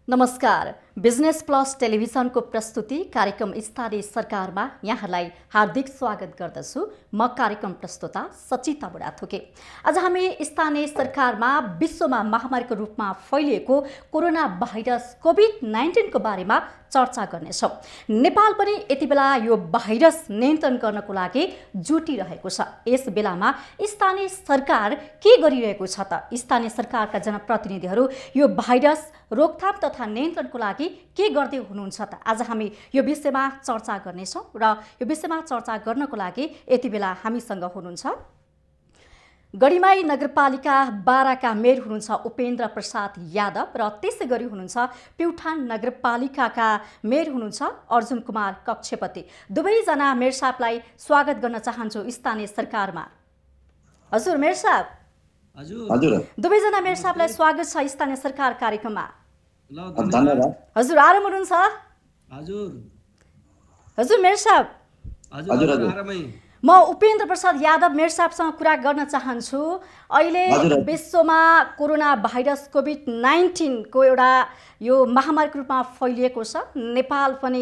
नमस्कार। Business plus टेलिभिजनको प्रस्तुति कार्यक्रम स्थानीय सरकारमा यहाँलाई हार्दिक स्वागत गर्दछु। म कार्यक्रम प्रस्तुता सचिता बुढाथोके। आज हामी स्थानीय सरकारमा विश्वमा महामारीको रूपमा फैलिएको कोरोना भाइरस कोभिड-19 को बारेमा चर्चा गर्नेछौँ। नेपाल पनि यति बेला यो भाइरस नियन्त्रण गर्नको लागि जुटिरहेको छ। यस बेलामा स्थानीय सरकार के गरिरहेको छ त? स्थानीय सरकारका जनप्रतिनिधिहरू यो भाइरस रोकथाम तथा नियन्त्रणको लागि के गर्दै हुनुहुन्छ त? आज हामी यो विषयमा चर्चा गर्नेछौँ र यो विषयमा चर्चा गर्नको लागि यति बेला हामीसँग हुनुहुन्छ गढीमाई नगरपालिका 12 का मेयर हुनुहुन्छ उपेन्द्र प्रसाद यादव र त्यसै गरी हुनुहुन्छ प्युठान नगरपालिकाका मेयर हुनुहुन्छ अर्जुन कुमार कक्षपति। दुवैजना मेयर साहबलाई स्वागत गर्न चाहन्छु स्थानीय सरकारमा। हजुर मेयर साहब। हजुर दुवैजना मेयर साहबलाई स्वागत छ स्थानीय सरकार कार्यक्रममा। धन्यवाद। हजुर आराम हुनुहुन्छ? हजुर मेयर साहब। हजुर म उपेन्द्र प्रसाद यादव मेयर साहबसँग कुरा गर्न चाहन्छु। अहिले विश्वमा कोरोना भाइरस कोभिड-19 को एउटा यो महामारीको रूपमा फैलिएको छ। नेपाल पनि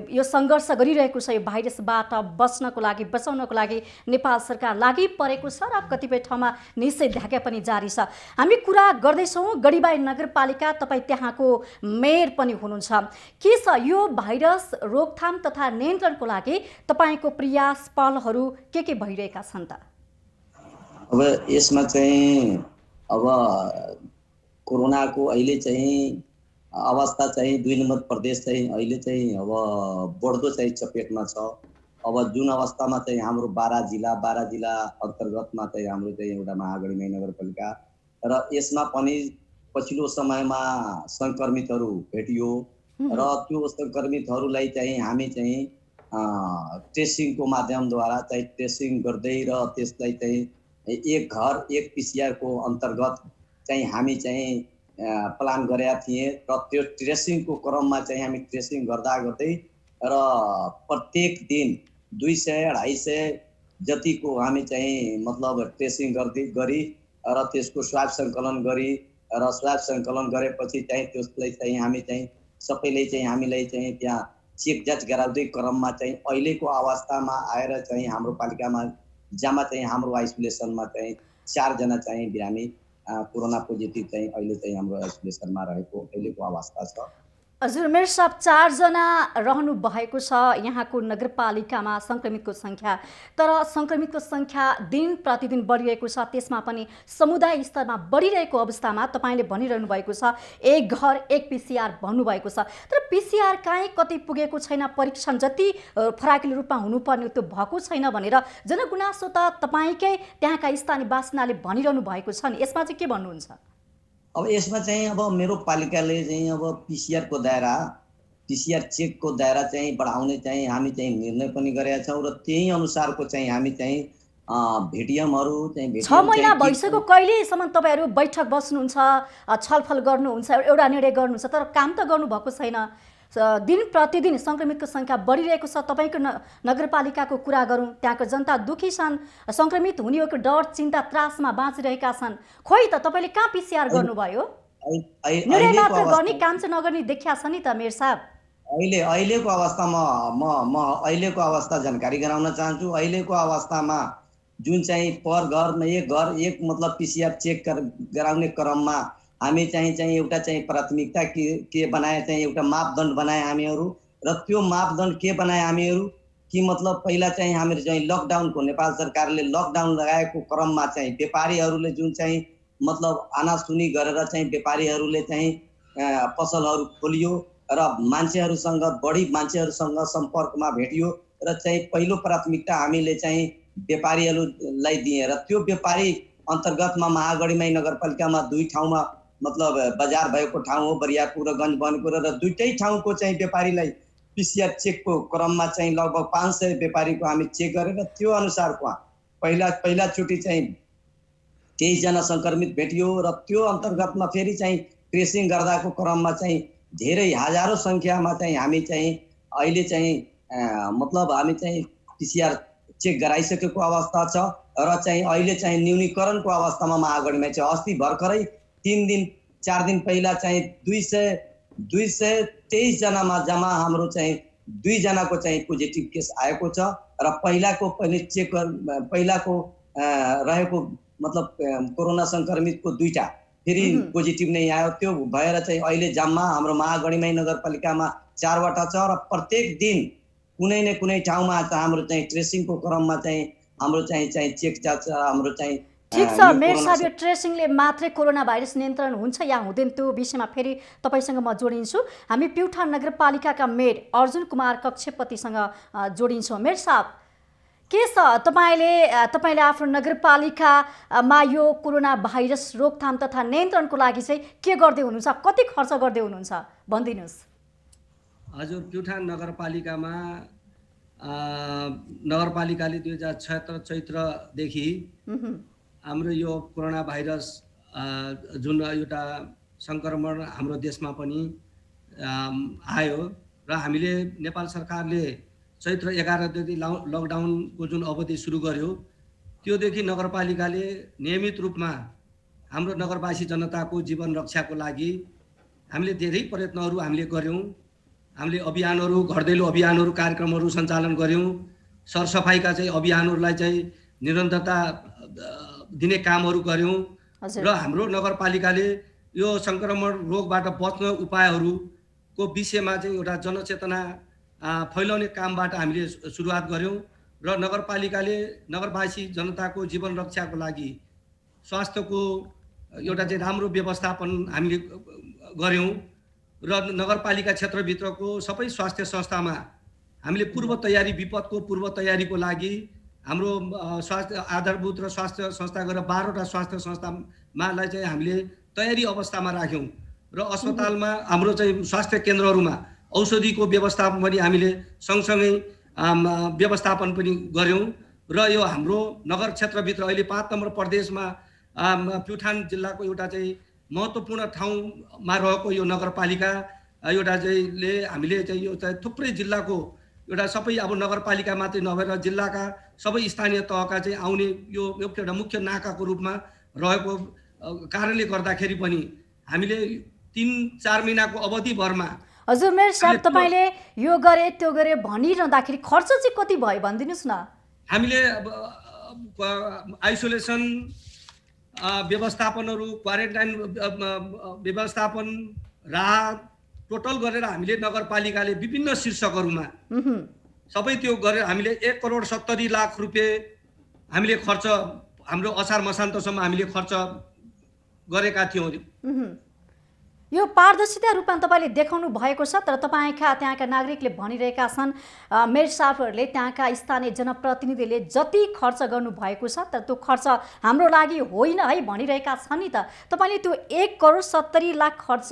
यो सङ्घर्ष गरिरहेको छ। यो भाइरसबाट बच्नको लागि बचाउनको लागि नेपाल सरकार लागि परेको छ र कतिपय ठाउँमा निषेधाज्ञा पनि जारी छ। हामी कुरा गर्दैछौँ गढीमाई नगरपालिका, तपाईँ त्यहाँको मेयर पनि हुनुहुन्छ। के छ यो भाइरस रोकथाम तथा नियन्त्रणको लागि तपाईँको प्रयास पहलहरू के भइरहेका छन् त? अब यसमा चाहिँ अब कोरोनाको अहिले चाहिँ अवस्था चाहिँ 2 नम्बर प्रदेश चाहिँ अहिले चाहिँ अब बढ्दो चाहिँ चपेटमा छ। अब जुन अवस्थामा चाहिँ हाम्रो 12 जिल्ला अन्तर्गतमा चाहिँ हाम्रो चाहिँ एउटा महागढीमाई नगरपालिका र यसमा पनि पछिल्लो समयमा सङ्क्रमितहरू भेटियो र त्यो सङ्क्रमितहरूलाई चाहिँ हामी चाहिँ ट्रेसिङको माध्यमद्वारा चाहिँ ट्रेसिङ गर्दै र त्यसलाई चाहिँ एक घर एक PCR को अन्तर्गत चाहिँ हामी चाहिँ प्लान गरेका थियौँ र त्यो ट्रेसिङको क्रममा चाहिँ हामी ट्रेसिङ गर्दै र प्रत्येक दिन 200-250 जतिको हामी चाहिँ मतलब ट्रेसिङ गरी र त्यसको स्वाब सङ्कलन गरी र स्वाब सङ्कलन गरेपछि चाहिँ त्यसलाई चाहिँ हामी चाहिँ सबैले चाहिँ हामीलाई चाहिँ त्यहाँ चेक जाँच गराउँदै क्रममा चाहिँ अहिलेको अवस्थामा आएर चाहिँ हाम्रो पालिकामा जम्मा चाहिँ हाम्रो आइसोलेसनमा चाहिँ 4 जना चाहिँ बिरामी कोरोना पोजिटिभ चाहिँ अहिले चाहिँ हाम्रो आइसोलेसनमा रहेको अहिलेको अवस्था छ। हजुर मेयर साहब, 4 जना रहनु भएको छ यहाँको नगरपालिकामा सङ्क्रमितको सङ्ख्या। तर सङ्क्रमितको सङ्ख्या दिन प्रतिदिन बढिरहेको छ। त्यसमा पनि समुदाय स्तरमा बढिरहेको अवस्थामा तपाईँले भनिरहनु भएको छ एक घर एक PCR भन्नुभएको छ। तर PCR काहीँ कतै पुगेको छैन, परीक्षण जति फराकिलो रूपमा हुनुपर्ने त्यो भएको छैन भनेर जनगुनासो त तपाईँकै त्यहाँका स्थानीय बासिन्दाले भनिरहनु भएको छ नि। यसमा चाहिँ के भन्नुहुन्छ? अब यसमा चाहिँ अब मेरो पालिकाले चाहिँ अब PCR को दायरा PCR चेक को दायरा चाहिँ बढाउने चाहिँ हामी चाहिँ निर्णय पनि गरेका छौँ र त्यही अनुसारको चाहिँ हामी चाहिँ भेटिएमहरू चाहिँ 6 महिना भइसक्यो। कहिलेसम्म तपाईँहरू बैठक बस्नुहुन्छ, छलफल गर्नुहुन्छ, एउटा निर्णय गर्नुहुन्छ, तर काम त गर्नुभएको छैन। दिन प्रतिदिन सङ्क्रमितको सङ्ख्या बढिरहेको छ। तपाईँको नगरपालिकाको कुरा गरौँ, त्यहाँको जनता दुखी छन्, सङ्क्रमित हुनेको डर चिन्ता त्रासमा बाँचिरहेका छन्। खोइ त तपाईँले कहाँ PCR गर्नुभयो? निर्णय मात्र गर्ने, काम चाहिँ नगर्ने देखिया छ नि त मेयर साहब। अहिलेको अवस्थामा म अहिलेको अवस्था जानकारी गराउन चाहन्छु। अहिलेको अवस्थामा जुन चाहिँ पर घरमा एक मतलब PCR चेक गराउने क्रममा हामी चाहिँ एउटा चाहिँ प्राथमिकता के बनाए चाहिँ एउटा मापदण्ड बनाए हामीहरू र त्यो मापदण्ड के बनाए हामीहरू कि मतलब पहिला चाहिँ हामीहरू चाहिँ लकडाउनको नेपाल सरकारले लकडाउन लगाएको क्रममा चाहिँ व्यापारीहरूले जुन चाहिँ मतलब आनासुनी गरेर चाहिँ व्यापारीहरूले चाहिँ पसलहरू खोलियो र बढी मान्छेहरूसँग सम्पर्कमा भेटियो र चाहिँ पहिलो प्राथमिकता हामीले चाहिँ व्यापारीहरूलाई दिए र त्यो व्यापारी अन्तर्गतमा महागढीमाई नगरपालिकामा 2 ठाउँमा मतलब बजार भएको ठाउँ हो बरियापुर र गञ्जबनको र दुईटै ठाउँको चाहिँ व्यापारीलाई PCR चेकको क्रममा चाहिँ लगभग 500 व्यापारीको हामी चेक गरेर त्यो अनुसारको पहिलाचोटि चाहिँ 23 जना सङ्क्रमित भेटियो र त्यो अन्तर्गतमा फेरि चाहिँ ट्रेसिङ गर्दाको क्रममा चाहिँ धेरै हजारौँ सङ्ख्यामा चाहिँ हामी चाहिँ अहिले चाहिँ मतलब हामी चाहिँ PCR चेक गराइसकेको अवस्था छ र चाहिँ अहिले चाहिँ न्यूनीकरणको अवस्थामा महागढीमा चाहिँ अस्ति भर्खरै 3 दिन 4 दिन पहिला चाहिँ 223 जनामा जम्मा हाम्रो चाहिँ 2 जनाको चाहिँ पोजिटिभ केस आएको छ र पहिलाको रहेको मतलब कोरोना संक्रमितको 2टा फेरि पोजिटिभ नै आयो। त्यो भएर चाहिँ अहिले जम्मा हाम्रो महागढीमाई नगरपालिकामा 4वटा छ र प्रत्येक दिन कुनै न कुनै ठाउँमा हाम्रो चाहिँ ट्रेसिङको क्रममा चाहिँ हाम्रो चाहिँ चेक जाँच हाम्रो चाहिँ ठीक छ मेयर साहब, यो ट्रेसिङले मात्रै कोरोना भाइरस नियन्त्रण हुन्छ या हुँदैन त्यो विषयमा फेरि तपाईँसँग म जोडिन्छु। हामी प्युठान नगरपालिकाका मेयर अर्जुन कुमार कक्षपतिसँग जोडिन्छौँ। मेयर साहब, के छ तपाईँले आफ्नो नगरपालिकामा यो कोरोना भाइरस रोकथाम तथा नियन्त्रणको लागि चाहिँ के गर्दै हुनुहुन्छ, कति खर्च गर्दै हुनुहुन्छ भनिदिनुहोस्। हजुर, प्युठान नगरपालिकामा नगरपालिकाले 2076 चैत्रदेखि हाम्रो यो कोरोना भाइरस जुन एउटा सङ्क्रमण हाम्रो देशमा पनि आयो र हामीले नेपाल सरकारले चैत्र 11देखि लकडाउनको जुन अवधि सुरु गर्यो त्योदेखि नगरपालिकाले नियमित रूपमा हाम्रो नगरवासी जनताको जीवन रक्षाको लागि हामीले धेरै प्रयत्नहरू हामीले गर्यौँ। हामीले अभियानहरू, घर दैलो अभियानहरू, कार्यक्रमहरू सञ्चालन गर्यौँ। सरसफाइका चाहिँ अभियानहरूलाई चाहिँ निरन्तरता दिने कामहरू गर्यौँ र हाम्रो नगरपालिकाले यो सङ्क्रमण रोगबाट बच्न उपायहरूको विषयमा चाहिँ एउटा जनचेतना फैलाउने कामबाट हामीले सुरुवात गर्यौँ र नगरपालिकाले नगरवासी जनताको जीवन रक्षाको लागि स्वास्थ्यको एउटा चाहिँ राम्रो व्यवस्थापन हामीले गर्यौँ र नगरपालिका क्षेत्रभित्रको सबै स्वास्थ्य संस्थामा हामीले पूर्व तयारी, विपदको पूर्व तयारीको लागि हाम्रो स्वास्थ्य आधारभूत र स्वास्थ्य संस्था गरेर 12वटा स्वास्थ्य संस्थामालाई चाहिँ हामीले तयारी अवस्थामा राख्यौँ र अस्पतालमा हाम्रो चाहिँ स्वास्थ्य केन्द्रहरूमा औषधिको व्यवस्थापन पनि हामीले सँगसँगै व्यवस्थापन पनि गर्यौँ र यो हाम्रो नगर क्षेत्रभित्र अहिले 5 नम्बर प्रदेशमा प्युठान जिल्लाको एउटा चाहिँ महत्त्वपूर्ण ठाउँमा रहेको यो नगरपालिका एउटा चाहिँले हामीले चाहिँ यो चाहिँ थुप्रै जिल्लाको एउटा सबै अब नगरपालिका मात्रै नभएर जिल्लाका सबै स्थानीय तहका चाहिँ आउने यो एउटा मुख्य नाकाको रूपमा रहेको कारणले गर्दाखेरि पनि हामीले 3-4 महिनाको अवधिभरमा। हजुर मेयर साहब, तपाईँले यो गरे त्यो गरे भनिरहँदाखेरि खर्च चाहिँ कति भयो भनिदिनुहोस् न। हामीले आइसोलेसन व्यवस्थापनहरू, क्वारेन्टाइन व्यवस्थापन, राहत टोटल गरेर हामीले नगरपालिकाले विभिन्न शीर्षकहरूमा सबै त्यो गरेर हामीले 1,70,00,000 रुपियाँ हामीले खर्च हाम्रो असार मसान्तसम्म हामीले खर्च गरेका थियौँ। यो पारदर्शिता रूपमा तपाईँले देखाउनु भएको छ, तर त्यहाँका नागरिकले भनिरहेका छन्, मेयर साहबहरूले त्यहाँका स्थानीय जनप्रतिनिधिले जति खर्च गर्नुभएको छ तर त्यो खर्च हाम्रो लागि होइन है भनिरहेका छन् नि त। तपाईँले त्यो 1,70,00,000 खर्च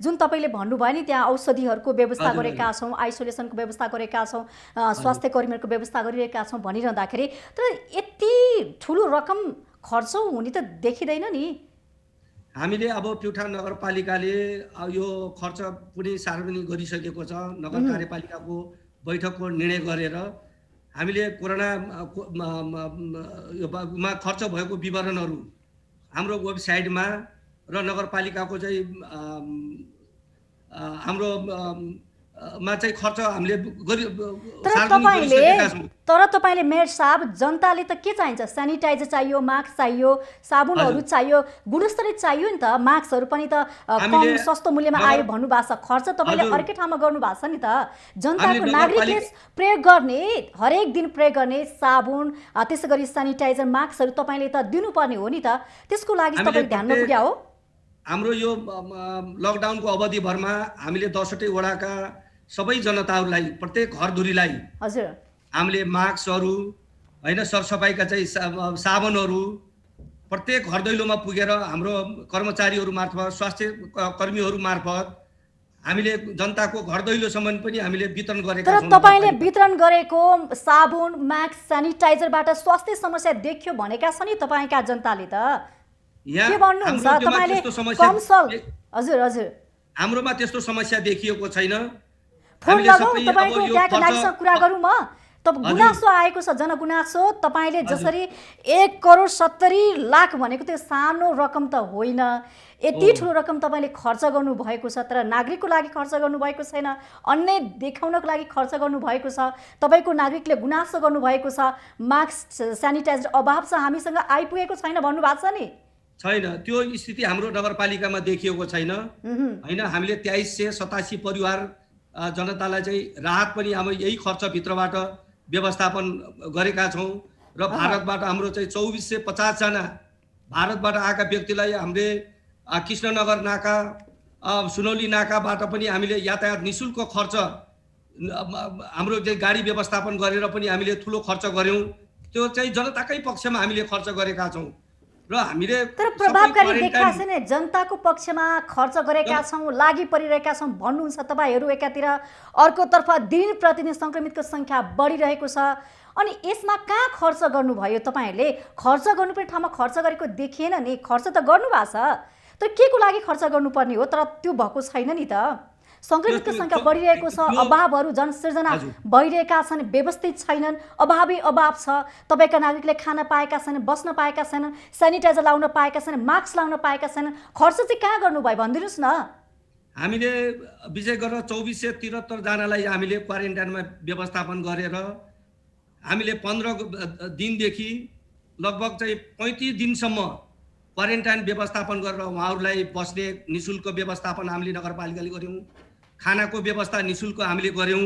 जुन तपाईँले भन्नुभयो नि, त्यहाँ औषधिहरूको व्यवस्था गरेका छौँ, आइसोलेसनको व्यवस्था गरेका छौँ, स्वास्थ्य कर्मीहरूको व्यवस्था गरिरहेका छौँ भनिरहँदाखेरि तर यति ठुलो रकम खर्च हुने त देखिँदैन नि। हामीले अब प्युठान नगरपालिकाले यो खर्च पनि सार्वजनिक गरिसकेको छ। नगर कार्यपालिकाको बैठकको निर्णय गरेर हामीले कोरोनामा खर्च भएको विवरणहरू हाम्रो वेबसाइटमा र नगरपालिकाको चाहिँ हाम्रो मा चाहिँ खर्च हामीले तर तपाईँले मेयर साहब, जनताले त के चाहिन्छ? सेनिटाइजर चाहियो, मास्क चाहियो, साबुनहरू चाहियो, गुणस्तरीय चाहियो नि त। मास्कहरू पनि त कम सस्तो मूल्यमा आयो भन्नुभएको छ, खर्च तपाईँले अर्कै ठाउँमा गर्नुभएको छ नि त। जनताको नागरिकले प्रयोग गर्ने, हरेक दिन प्रयोग गर्ने साबुन, त्यसै गरी सेनिटाइजर, मास्कहरू तपाईँले त दिनुपर्ने हो नि त। त्यसको लागि तपाईँ ध्यान नपुग्या हो? हाम्रो यो लकडाउनको अवधिभरमा हामीले 10वटै वडाका सबै जनताहरूलाई, प्रत्येक घरधुरीलाई हजुर हामीले मास्कहरू होइन, सरसफाइका चाहिँ साबुनहरू प्रत्येक घर दैलोमा पुगेर हाम्रो कर्मचारीहरू मार्फत, स्वास्थ्य कर्मीहरू मार्फत हामीले जनताको घर दैलोसम्म पनि हामीले वितरण गरेका छौँ। तर तपाईँले वितरण गरेको साबुन, मास्क, सेनिटाइजरबाट स्वास्थ्य समस्या देखियो भनेका छन् नि तपाईँका जनताले त। के भन्नुहुन्छ तपाईँले? हजुर हजुर, हाम्रोमा त्यस्तो समस्या देखिएको छैन। फोन लगाऊ, तपाईँको त्यहाँका नागरिकसँग कुरा गरौँ। म तब गुनासो आएको छ, जनगुनासो। तपाईँले जसरी 1,70,00,000 भनेको त्यो सानो रकम त होइन, यति ठुलो रकम तपाईँले खर्च गर्नुभएको छ, तर नागरिकको लागि खर्च गर्नुभएको छैन, अन्य देखाउनको लागि खर्च गर्नुभएको छ। तपाईँको नागरिकले गुनासो गर्नुभएको छ, मास्क सेनिटाइजर अभाव छ, हामीसँग आइपुगेको छैन भन्नुभएको छ नि। छैन, त्यो स्थिति हाम्रो नगरपालिकामा देखिएको छैन होइन। हामीले 2387 परिवार जनतालाई चाहिँ राहत पनि अब यही खर्चभित्रबाट व्यवस्थापन गरेका छौँ र भारतबाट हाम्रो चाहिँ 2450 जना भारतबाट आएका व्यक्तिलाई हामीले कृष्णनगर नाका सुनौली नाकाबाट पनि हामीले यातायात निशुल्क खर्च हाम्रो चाहिँ गाडी व्यवस्थापन गरेर पनि हामीले ठुलो खर्च गऱ्यौँ। त्यो चाहिँ जनताकै पक्षमा हामीले खर्च गरेका छौँ र हामीले तर प्रभावकारी देखा छैन। जनताको पक्षमा खर्च गरेका छौँ, लागि परिरहेका छौँ भन्नुहुन्छ तपाईँहरू एकातिर, अर्कोतर्फ दिन प्रतिदिन सङ्क्रमितको सङ्ख्या बढिरहेको छ। अनि यसमा कहाँ खर्च गर्नुभयो तपाईँहरूले? खर्च गर्नुपर्ने ठाउँमा खर्च गरेको देखिएन नि। खर्च त गर्नुभएको छ, तर के को लागि खर्च गर्नुपर्ने हो? तर त्यो भएको छैन नि त। सङ्क्रमितको सङ्ख्या बढिरहेको छ, अभावहरू जनसृजना भइरहेका छन्, व्यवस्थित छैनन्, अभावै अभाव छ। तपाईँका नागरिकले खान पाएका छैनन्, बस्न पाएका छैनन्, सेनिटाइजर लाउन पाएका छैनन्, मास्क लाउन पाएका छैनन्। खर्च चाहिँ कहाँ गर्नुभयो भनिदिनुहोस् न। हामीले विशेष गरेर 2473 जनालाई हामीले क्वारेन्टाइनमा व्यवस्थापन गरेर हामीले 15 दिनदेखि लगभग चाहिँ 35 दिनसम्म क्वारेन्टाइन व्यवस्थापन गरेर उहाँहरूलाई बस्ने निशुल्क व्यवस्थापन हामीले नगरपालिकाले गऱ्यौँ। खानाको व्यवस्था निशुल्क हामीले गऱ्यौँ।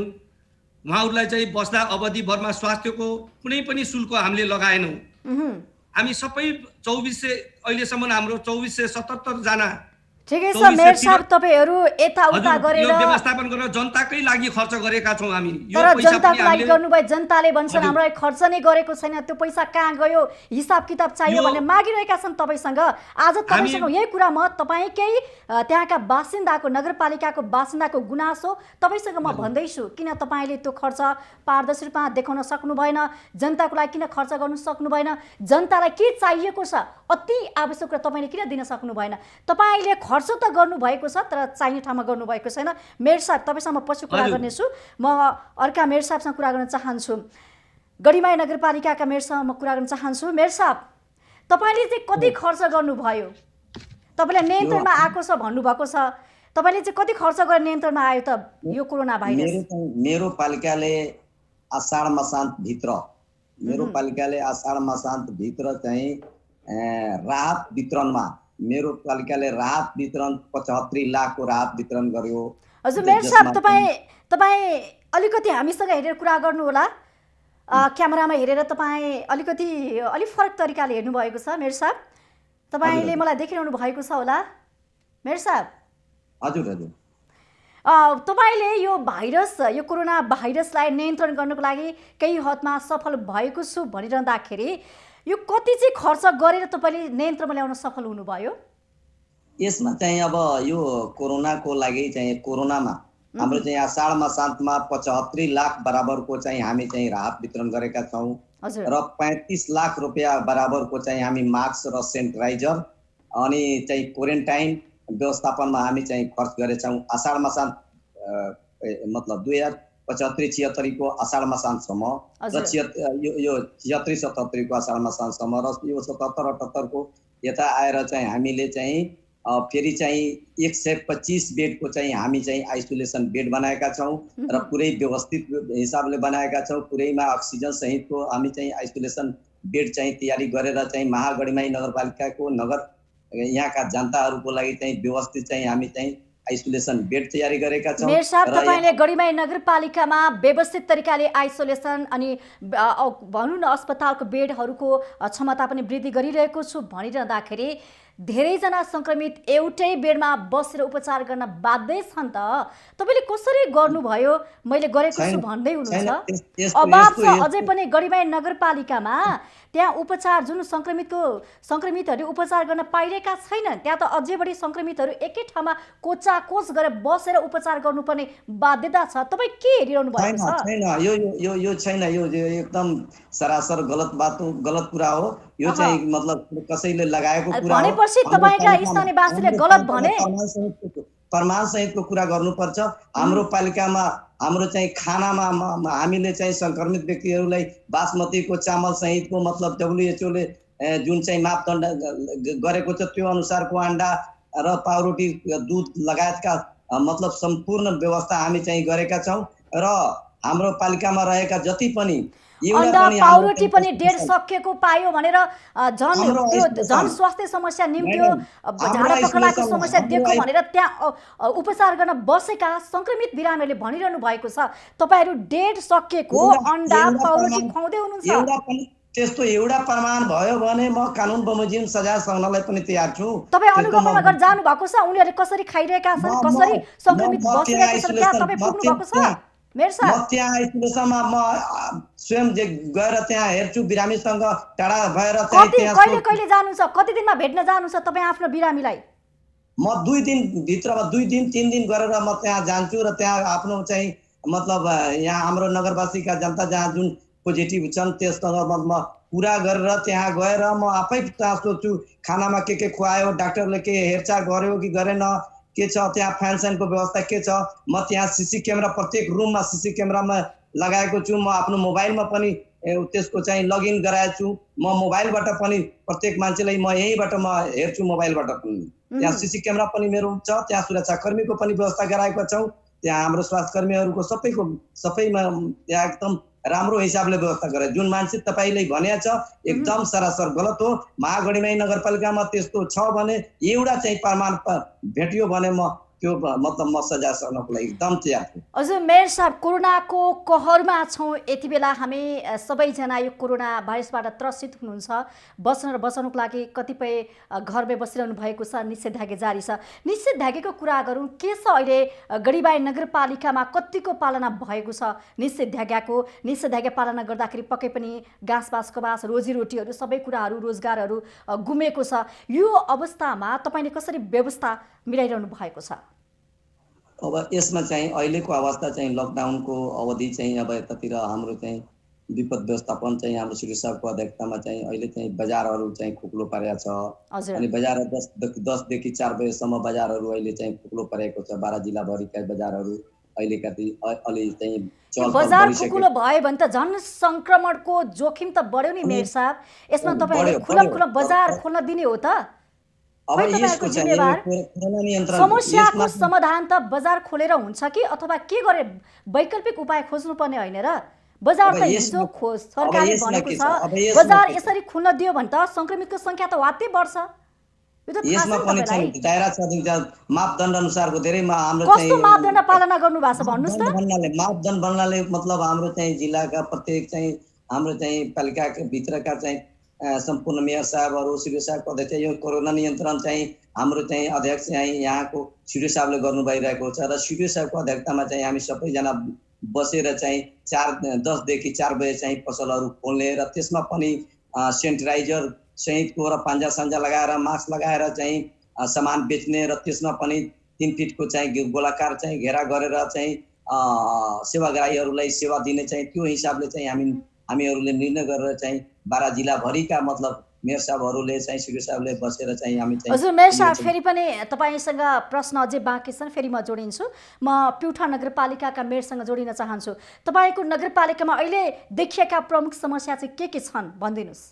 उहाँहरूलाई चाहिँ बस्दा अवधिभरमा स्वास्थ्यको कुनै पनि शुल्क हामीले लगाएनौँ। हामी सबै 2400 अहिलेसम्म हाम्रो 2477 जना ठिकै छ मेयर साहब, तपाईँहरू यताउता गरेर व्यवस्थापन गरेर जनताकै लागि खर्च गरेका छौँ हामी। तर जनताको लागि गर्नुभयो। जनताले भन्छन् हामीलाई खर्च नै गरेको छैन, त्यो पैसा कहाँ गयो, हिसाब किताब चाहियो भनेर मागिरहेका छन् तपाईँसँग। आज तपाईँसँग यही कुरा म तपाईँकै त्यहाँका बासिन्दाको, नगरपालिकाको बासिन्दाको गुनासो तपाईँसँग म भन्दैछु। किन तपाईँले त्यो खर्च पारदर्शी रूपमा देखाउन सक्नु भएन? जनताको लागि किन खर्च गर्नु सक्नु भएन? जनतालाई के चाहिएको छ, अति आवश्यक कुरा तपाईँले किन दिन सक्नु भएन? तपाईँले खर्च त गर्नुभएको छ, तर चाहिने ठाउँमा गर्नुभएको छैन। मेयर साहब, तपाईँसँग म पछि कुरा गर्नेछु। म अर्का मेयर साहबसँग कुरा गर्न चाहन्छु। गढीमाई नगरपालिकाका मेयरसँग म कुरा गर्न चाहन्छु। मेयर साहब, तपाईँले चाहिँ कति खर्च गर्नुभयो? तपाईँलाई नियन्त्रणमा आएको छ भन्नुभएको छ, तपाईँले चाहिँ कति खर्च गरेर नियन्त्रणमा आयो त यो कोरोना भाइरस? मेरो पालिकाले आषाढ मसान्तभित्र चाहिँ राहत वितरणमा मेरो पालिकाले राहत वितरण 75 लाखको राहत वितरण गर्यो। हजुर मेयर साहब, तपाईँ अलिकति हामीसँग हेरेर कुरा गर्नु होला। क्यामेरामा हेरेर तपाईँ अलिक फरक तरिकाले हेर्नुभएको छ मेयर साहब। तपाईँले मलाई देखिरहनु भएको छ होला मेयर साहब। हजुर हजुर। तपाईँले यो भाइरस, यो कोरोना भाइरसलाई नियन्त्रण गर्नको लागि केही हदमा सफल भएको छु भनिरहँदाखेरि यो कति चाहिँ खर्च गरेर तपाईँले नियन्त्रणमा ल्याउन सफल हुनुभयो? यसमा चाहिँ अब यो कोरोनाको लागि चाहिँ कोरोनामा हाम्रो चाहिँ आषाढ मसान्तमा 75 लाख बराबरको चाहिँ हामी चाहिँ राहत वितरण गरेका छौँ र 35 लाख रुपियाँ बराबरको चाहिँ हामी मास्क र सेनिटाइजर अनि चाहिँ क्वारेन्टाइन व्यवस्थापनमा हामी चाहिँ खर्च गरेछौँ। आषाढ मसान्त मतलब 2075-76 को आषाढ मसान्तसम्म र यो 76-77 को आषाढ मसान्तसम्म र यो 77-78 को यता आएर चाहिँ हामीले चाहिँ फेरि चाहिँ 125 बेडको चाहिँ हामी चाहिँ आइसोलेसन बेड बनाएका छौँ र पुरै व्यवस्थित हिसाबले बनाएका छौँ। पुरैमा अक्सिजन सहितको हामी चाहिँ आइसोलेसन बेड चाहिँ तयारी गरेर चाहिँ महागढीमाई नगरपालिकाको यहाँका जनताहरूको लागि चाहिँ व्यवस्थित चाहिँ हामी चाहिँ आइसोलेसन बेड तयारी गरेका छौँ। मेयर साहब, तपाईँले गढीमाई नगरपालिकामा व्यवस्थित तरिकाले आइसोलेसन अनि भनौँ न अस्पतालको बेडहरूको क्षमता पनि वृद्धि गरिरहेको छु भनिरहँदाखेरि धेरैजना सङ्क्रमित एउटै बेडमा बसेर उपचार गर्न बाध्य छन् त। तपाईँले कसरी गर्नुभयो? मैले गरेको छु भन्दै हुनुहुन्छ। अभाव छ अझै पनि गढीमाई नगरपालिकामा। त्यहाँ उपचार जुन सङ्क्रमितहरू उपचार गर्न पाइरहेका छैनन्, त्यहाँ त अझै बढी सङ्क्रमितहरू एकै ठाउँमा कोचाकोच गरेर बसेर उपचार गर्नुपर्ने बाध्यता छ। तपाईँ के हेरिरहनु भएको छ? यो छैन, यो एकदम सरासर गलत बात हो, गलत कुरा हो। यो चाहिँ मतलब कसैले लगाएको कुरा हो भनेपछि तपाईँका स्थानीयवासीले गलत भने प्रमाण सहितको कुरा गर्नुपर्छ। हाम्रो पालिकामा हाम्रो चाहिँ खानामा हामीले चाहिँ सङ्क्रमित व्यक्तिहरूलाई बासमतीको चामल सहितको मतलब WHO ले जुन चाहिँ मापदण्ड गरेको छ त्यो अनुसारको अन्डा र पाउरोटी दुध लगायतका मतलब सम्पूर्ण व्यवस्था हामी चाहिँ गरेका छौँ र हाम्रो पालिकामा रहेका जति पनि अन्डा पाउरोटी पनि डेढ सकिएको पायो भनेर झन् स्वास्थ्य समस्या निम्त्यो, झाडा पखालाको समस्या देखो भनेर त्यहाँ उपचार गर्न बसेका सङ्क्रमित बिरामीहरूले भनिरहनु भएको छ। तपाईँहरू डेढ सकिएको अन्डा पाउरोटी खुवाउँदै हुनुहुन्छ। त्यस्तो एउटा प्रमाण भयो भने म कानुन बमोजिम सजाय सक्नलाई पनि तयार छु। तपाईँ अनुगमन गर्न जानु भएको छ, उनीहरूले कसरी खाइरहेका छन्, कसरी सङ्क्रमित बसिरहेका छन्, त्यहाँ तपाईँ पुग्नु भएको छ? मेयर साहब, म त्यहाँ आइसकेसम्म म स्वयं गएर त्यहाँ हेर्छु, बिरामीसँग टाढा भएर कहिले कहिले जानुहुन्छ, कति दिनमा भेट्न जानुहुन्छ तपाईँ आफ्नो बिरामीलाई? म 2 दिन भित्रमा 2 दिन 3 दिन गरेर म त्यहाँ जान्छु र त्यहाँ आफ्नो चाहिँ मतलब यहाँ हाम्रो नगरवासीका जनता जहाँ जुन पोजिटिभ छन् त्यससँग म कुरा गरेर त्यहाँ गएर म आफै त्यहाँ सोध्छु खानामा के खुवायो, डाक्टरले के हेरचाह गर्यो कि गरेन, के छ त्यहाँ फ्यान स्यानको व्यवस्था के छ। म त्यहाँ सीसी क्यामेरा प्रत्येक रुममा सीसी क्यामेरामा लगाएको छु। म आफ्नो मोबाइलमा पनि त्यसको चाहिँ लगइन गराएको छु। म मोबाइलबाट पनि प्रत्येक मान्छेलाई म यहीँबाट म हेर्छु, मोबाइलबाट पनि। त्यहाँ सीसी क्यामेरा पनि मेरो छ, त्यहाँ सुरक्षाकर्मीको पनि व्यवस्था गराएको छौँ। त्यहाँ हाम्रो स्वास्थ्यकर्मीहरूको सबैमा त्यहाँ एकदम राम्रो हिसाबले व्यवस्था गरे। जुन मान्छे तपाईँले भनेको छ एकदम सरासर गलत हो। महागढीमाई नगरपालिकामा त्यस्तो छ भने एउटा चाहिँ प्रमाण भेटियो भने म त्यो मतलब म सजाय सक्नको लागि एकदम तयार छु। हजुर मेयर साहब, कोरोनाको कहरमा छौँ यति बेला। हामी सबैजना यो कोरोना भाइरसबाट त्रसित हुनुहुन्छ। बचाउनको लागि कतिपय घरमै बसिरहनु भएको छ, निषेधाज्ञा जारी छ। निषेधाज्ञाको कुरा गरौँ, के छ अहिले गढीबाई नगरपालिकामा कतिको पालना भएको छ निषेधाज्ञाको? निषेधाज्ञा पालना गर्दाखेरि पक्कै पनि घाँसबास कबास रोजीरोटीहरू सबै कुराहरू रोजगारहरू गुमेको छ। यो अवस्थामा तपाईँले कसरी व्यवस्था मिलाइरहनु भएको छ? अब यसमा चाहिँ अहिलेको अवस्था चाहिँ लकडाउनको अवधि चाहिँ अब यतातिर हाम्रो चाहिँ विपद व्यवस्थापन चाहिँ हाम्रो सिडी साहबको अध्यक्षतामा चाहिँ अहिले चाहिँ बजारहरू चाहिँ खुकुलो परेको छ। अनि बजार 10 देखि 4 बजेसम्म बजारहरू अहिले चाहिँ खुकुलो परेको छ। 12 जिल्लाभरिका बजारहरू अहिलेका अलि चाहिँ बजार खुकुलो भयो भने त झन् संक्रमणको जोखिम त बढ्यो नि मेयर साहब। यसमा तपाईँहरूले खुला बजार खोल्न दिने हो त? अब यसको चाहिँ कोरोना नियन्त्रण समस्याको समाधान त बजार खोलेर हुन्छ कि अथवा के गरे वैकल्पिक उपाय खोज्नुपर्ने होइन र? बजार त हिजो सरकारले भनेको छ बजार यसरी खुल्न दियो भने त संक्रमितको संख्या त वात्तै बढ्छ। यसमा पनि चाहिँ दायरा छ, मापदण्ड अनुसारको धेरै हाम्रो कस्तो मापदण्ड पालना गर्नु भएको छ भन्नुस् त? मापदण्ड भन्नाले मतलब हाम्रो चाहिँ जिल्लाका प्रत्येक चाहिँ हाम्रो चाहिँ पालिकाका भित्रका चाहिँ सम्पूर्ण मेयर साहबहरू, सिडिओ साहबको अध्यक्ष यो कोरोना नियन्त्रण चाहिँ हाम्रो चाहिँ अध्यक्ष चाहिँ यहाँको सिडिओ साहबले गर्नु भइरहेको छ र सिडिओ साहबको अध्यक्षतामा चाहिँ हामी सबैजना बसेर चाहिँ 10 देखि 4 बजे चाहिँ पसलहरू खोल्ने र त्यसमा पनि सेनिटाइजर सहितको र पान्जा सान्जा लगाएर मास्क लगाएर चाहिँ सामान बेच्ने र त्यसमा पनि 3 फिटको चाहिँ गोलाकार चाहिँ घेरा गरेर चाहिँ सेवाग्राहीहरूलाई सेवा दिने चाहिँ त्यो हिसाबले चाहिँ हामीहरूले निर्णय गरेर चाहिँ 12 जिल्लाभरिका मतलब मेयर साहबहरूले चाहिँ सिडिओ साहबले बसेर चाहिँ हामी चाहिँ। हजुर मेयर साहब, फेरि पनि तपाईँसँग प्रश्न अझै बाँकी छन्, फेरि म जोडिन्छु। म प्युठान नगरपालिकाका मेयरसँग जोडिन चाहन्छु। तपाईँको नगरपालिकामा अहिले देखिएका प्रमुख समस्या चाहिँ के छन् भनिदिनुहोस्।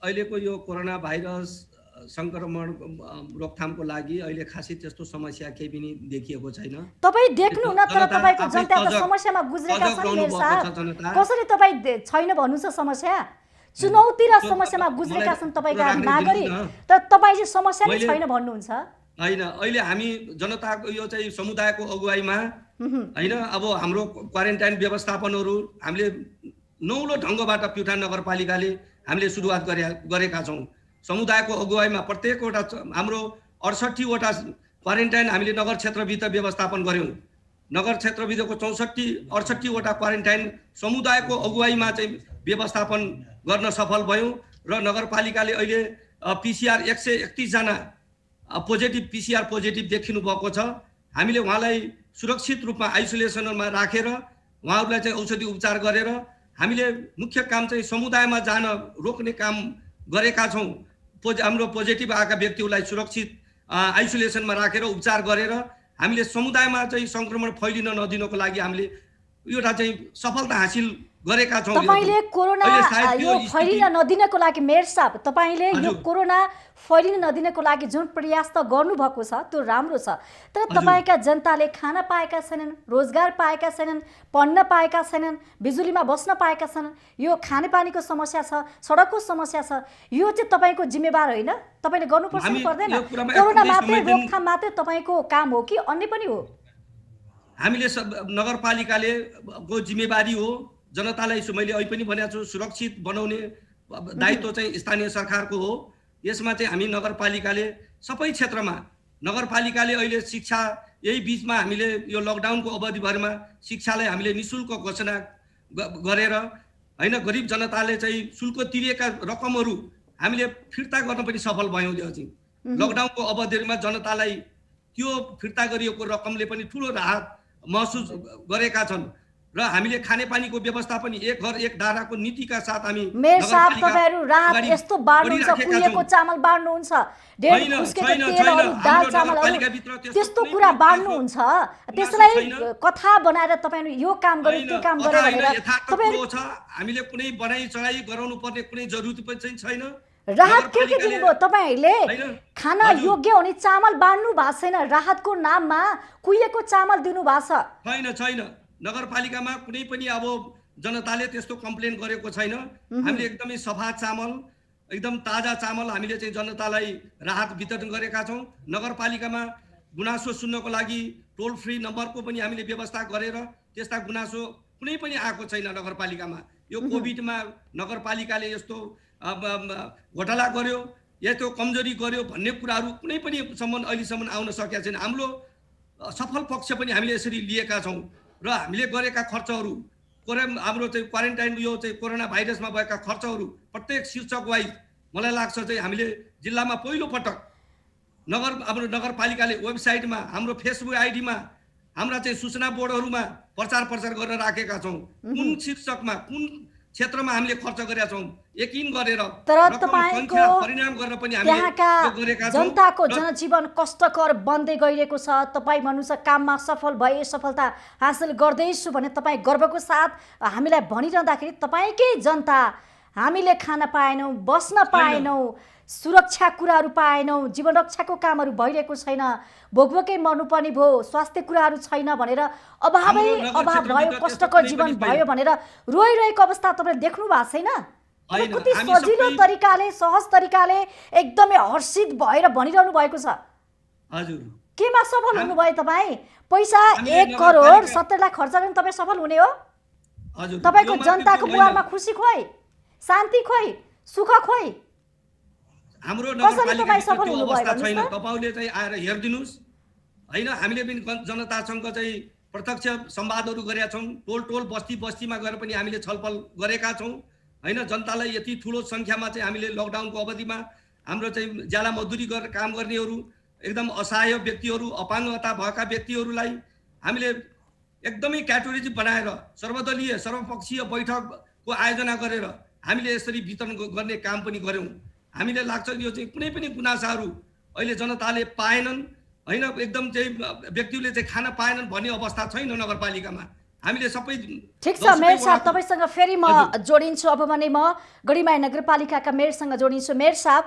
अहिलेको यो कोरोना भाइरस संक्रमण रोकथामको लागि अहिले खासै त्यस्तो समस्या केही पनि देखिएको छैन। तपाईँ देख्नुहुन्न तर तपाईँको जनता त समस्यामा गुज्रेका छन् मेयर साहब। कसरी तपाईँ छैन भन्नु छ समस्या? चुनौती र समस्यामा गुज्रेका छन् तपाईँका नागरिक, तर तपाईँ चाहिँ समस्या नै छैन भन्नुहुन्छ? होइन, अहिले हामी जनताको यो चाहिँ समुदायको अगुवाईमा होइन अब हाम्रो क्वारेन्टाइन व्यवस्थापनहरू हामीले नौलो ढङ्गबाट प्युठान नगरपालिकाले हामीले सुरुवात गरेका छौँ। समुदायको अगुवाईमा प्रत्येकवटा हाम्रो 68वटा क्वारेन्टाइन हामीले नगर क्षेत्रभित्र व्यवस्थापन गऱ्यौँ। नगर क्षेत्रभित्रको 68वटा क्वारेन्टाइन समुदायको अगुवाईमा चाहिँ व्यवस्थापन गर्न सफल भयौँ र नगरपालिकाले अहिले PCR 131 जना PCR पोजिटिभ देखिनु भएको छ। हामीले उहाँलाई सुरक्षित रूपमा आइसोलेसनमा राखेर उहाँहरूलाई चाहिँ औषधि उपचार गरेर हामीले मुख्य काम चाहिँ समुदायमा जान रोक्ने काम गरेका छौँ। हाम्रो पोजिटिभ आएका व्यक्तिहरूलाई सुरक्षित आइसोलेसनमा राखेर उपचार गरेर हामीले समुदायमा चाहिँ संक्रमण फैलिन नदिनको लागि हामीले एउटा चाहिँ सफलता हासिल गरेका छौँ। तपाईले कोरोना यो फैलिन नदिनको लागि मेयर साहब तपाईले यो कोरोना फैलिन नदिनको लागि जुन प्रयास त गर्नुभएको छ त्यो राम्रो छ, तर तपाईका जनताले खान पाएका छैनन्, रोजगार पाएका छैनन्, पढ्न पाएका छैनन्, बिजुलीमा बस्न पाएका छैनन्, यो खानेपानीको समस्या छ, सडकको समस्या छ, यो चाहिँ तपाईको जिम्मेवार होइन? तपाईले गर्नुपर्छ कि पर्दैन? कोरोना मात्रै रोकथाम मात्रै तपाईको काम हो कि अन्य पनि हो? हामीले नगरपालिकाले को जिम्मेवारी हो। जनतालाई मैले अहिले पनि भनेको छु, सुरक्षित बनाउने दायित्व चाहिँ स्थानीय सरकारको हो। यसमा चाहिँ हामी नगरपालिकाले सबै क्षेत्रमा नगरपालिकाले अहिले शिक्षा यही बीचमा हामीले यो लकडाउनको अवधिभरमा शिक्षालाई हामीले निःशुल्क घोषणा गरेर हैन गरिब जनताले चाहिँ शुल्क तिरेका रकमहरू हामीले फिर्ता गर्न पनि सफल भयौँ। चाहिँ लकडाउनको अवधिमा जनतालाई त्यो फिर्ता गरिएको रकमले पनि ठुलो राहत महसुस गरेका छन् र हामीले खानेपानीको व्यवस्था पनि एक घर एक दाराको नीतिका साथ हामी मेयर साहब तपाईहरु राहत यस्तो बाड्नुहुन्छ, कुहिएको चामल बाड्नुहुन्छ, डेढ खुस्केको तेलहरु दाल चामलहरु त्यस्तो कुरा बाड्नुहुन्छ, त्यसलाई कथा बनाएर तपाईहरु यो काम गरे त्यो काम गरे भनेर तपाईहरु छ। हामीले कुनै बनाई चढाई गराउनु पर्ने कुनै जरुरत पनि छैन। राहत के दिनुभयो? तपाईहरुले खान योग्य हुने चामल बाड्नु भएको छैन, राहतको नाममा कुहिएको चामल दिनु भएको छ। छैन नगरपालिकामा कुनै पनि अब जनताले त्यस्तो कम्प्लेन गरेको छैन। हामीले एकदमै सफा चामल, एकदम ताजा चामल हामीले चाहिँ जनतालाई राहत वितरण गरेका छौँ। नगरपालिकामा गुनासो सुन्नको लागि टोल फ्री नम्बरको पनि हामीले व्यवस्था गरेर त्यस्ता गुनासो कुनै पनि आएको छैन नगरपालिकामा। यो कोभिडमा नगरपालिकाले यस्तो घोटाला गर्यो, यस्तो कमजोरी गर्यो भन्ने कुराहरू कुनै पनि अहिलेसम्म आउन सकेका छैन। हाम्रो सफल पक्ष पनि हामीले यसरी लिएका छौँ र हामीले गरेका खर्चहरू हाम्रो चाहिँ क्वारेन्टाइन यो चाहिँ कोरोना भाइरसमा भएका खर्चहरू प्रत्येक शीर्षक वाइज मलाई लाग्छ चाहिँ हामीले जिल्लामा पहिलो पटक हाम्रो नगरपालिकाले वेबसाइटमा, हाम्रो फेसबुक आइडीमा, हाम्रा चाहिँ सूचना बोर्डहरूमा प्रचार गरेर राखेका छौँ। कुन शीर्षकमा कुन क्षेत्रमा हामीले खर्च गरेका छौँ यकिन गरेर, तर तपाईको परिणाम गरेर पनि त्यहाँका जनताको जनजीवन कष्टकर बन्दै गइरहेको छ। तपाई भन्नुहुन्छ काममा सफल भए, सफलता हासिल गर्दैछु भने तपाई गर्वको साथ हामीलाई भनिरहँदाखेरि तपाईकै जनता हामीले खान पाएनौँ, बस्न पाएनौँ, सुरक्षा कुराहरू पाएनौँ, जीवन रक्षाको कामहरू भइरहेको छैन, भोकभोकै मर्नुपर्ने भयो, स्वास्थ्य कुराहरू छैन भनेर अभाव भयो, कष्टकर जीवन भयो भनेर रोइरहेको अवस्था तपाईँले देख्नु भएको छैन? कति सजिलो तरिकाले, सहज तरिकाले एकदमै हर्षित भएर भनिरहनु भएको छ। हजुर केमा सफल हुनुभयो तपाईँ? पैसा 1 करोड 70 लाख खर्च गरेर तपाईँ सफल हुने हो? हजुर तपाईँको जनताको बुहारमा खुसी खोइ, शान्ति खोइ, सुख खोइ? हाम्रो नगरपालिकाको त्यो अवस्था छैन। तपाईले चाहिँ आएर हेरिदिनुस् हैन। हामीले पनि जनतासँग चाहिँ प्रत्यक्ष संवादहरू गरेका छौँ। टोल बस्तीमा गएर पनि हामीले छलफल गरेका छौँ हैन। जनतालाई यति ठुलो संख्यामा चाहिँ हामीले लकडाउनको अवधिमा हाम्रो चाहिँ ज्याला मजदुरी गरेर काम गर्नेहरू, एकदम असहाय व्यक्तिहरू, अपाङ्गता भएका व्यक्तिहरूलाई हामीले एकदमै क्याटेगोरी बनाएर सर्वदलीय सर्वपक्षीय बैठकको आयोजना गरेर हामीले यसरी वितरण गर्ने काम पनि गर्यौँ। हामीले लाग्छ यो चाहिँ कुनै पनि गुनासाहरू अहिले जनताले पाएनन् हैन, एकदम चाहिँ व्यक्तिले चाहिँ खान पाएनन् भन्ने अवस्था छैन नगरपालिकामा। हामीले सबै ठीक छ। मेयर साहब तपाईसँग फेरि म जोडिन्छु। अब भने म गढीमाई नगरपालिकाका मेयरसँग जोडिन्छु। मेयर साहब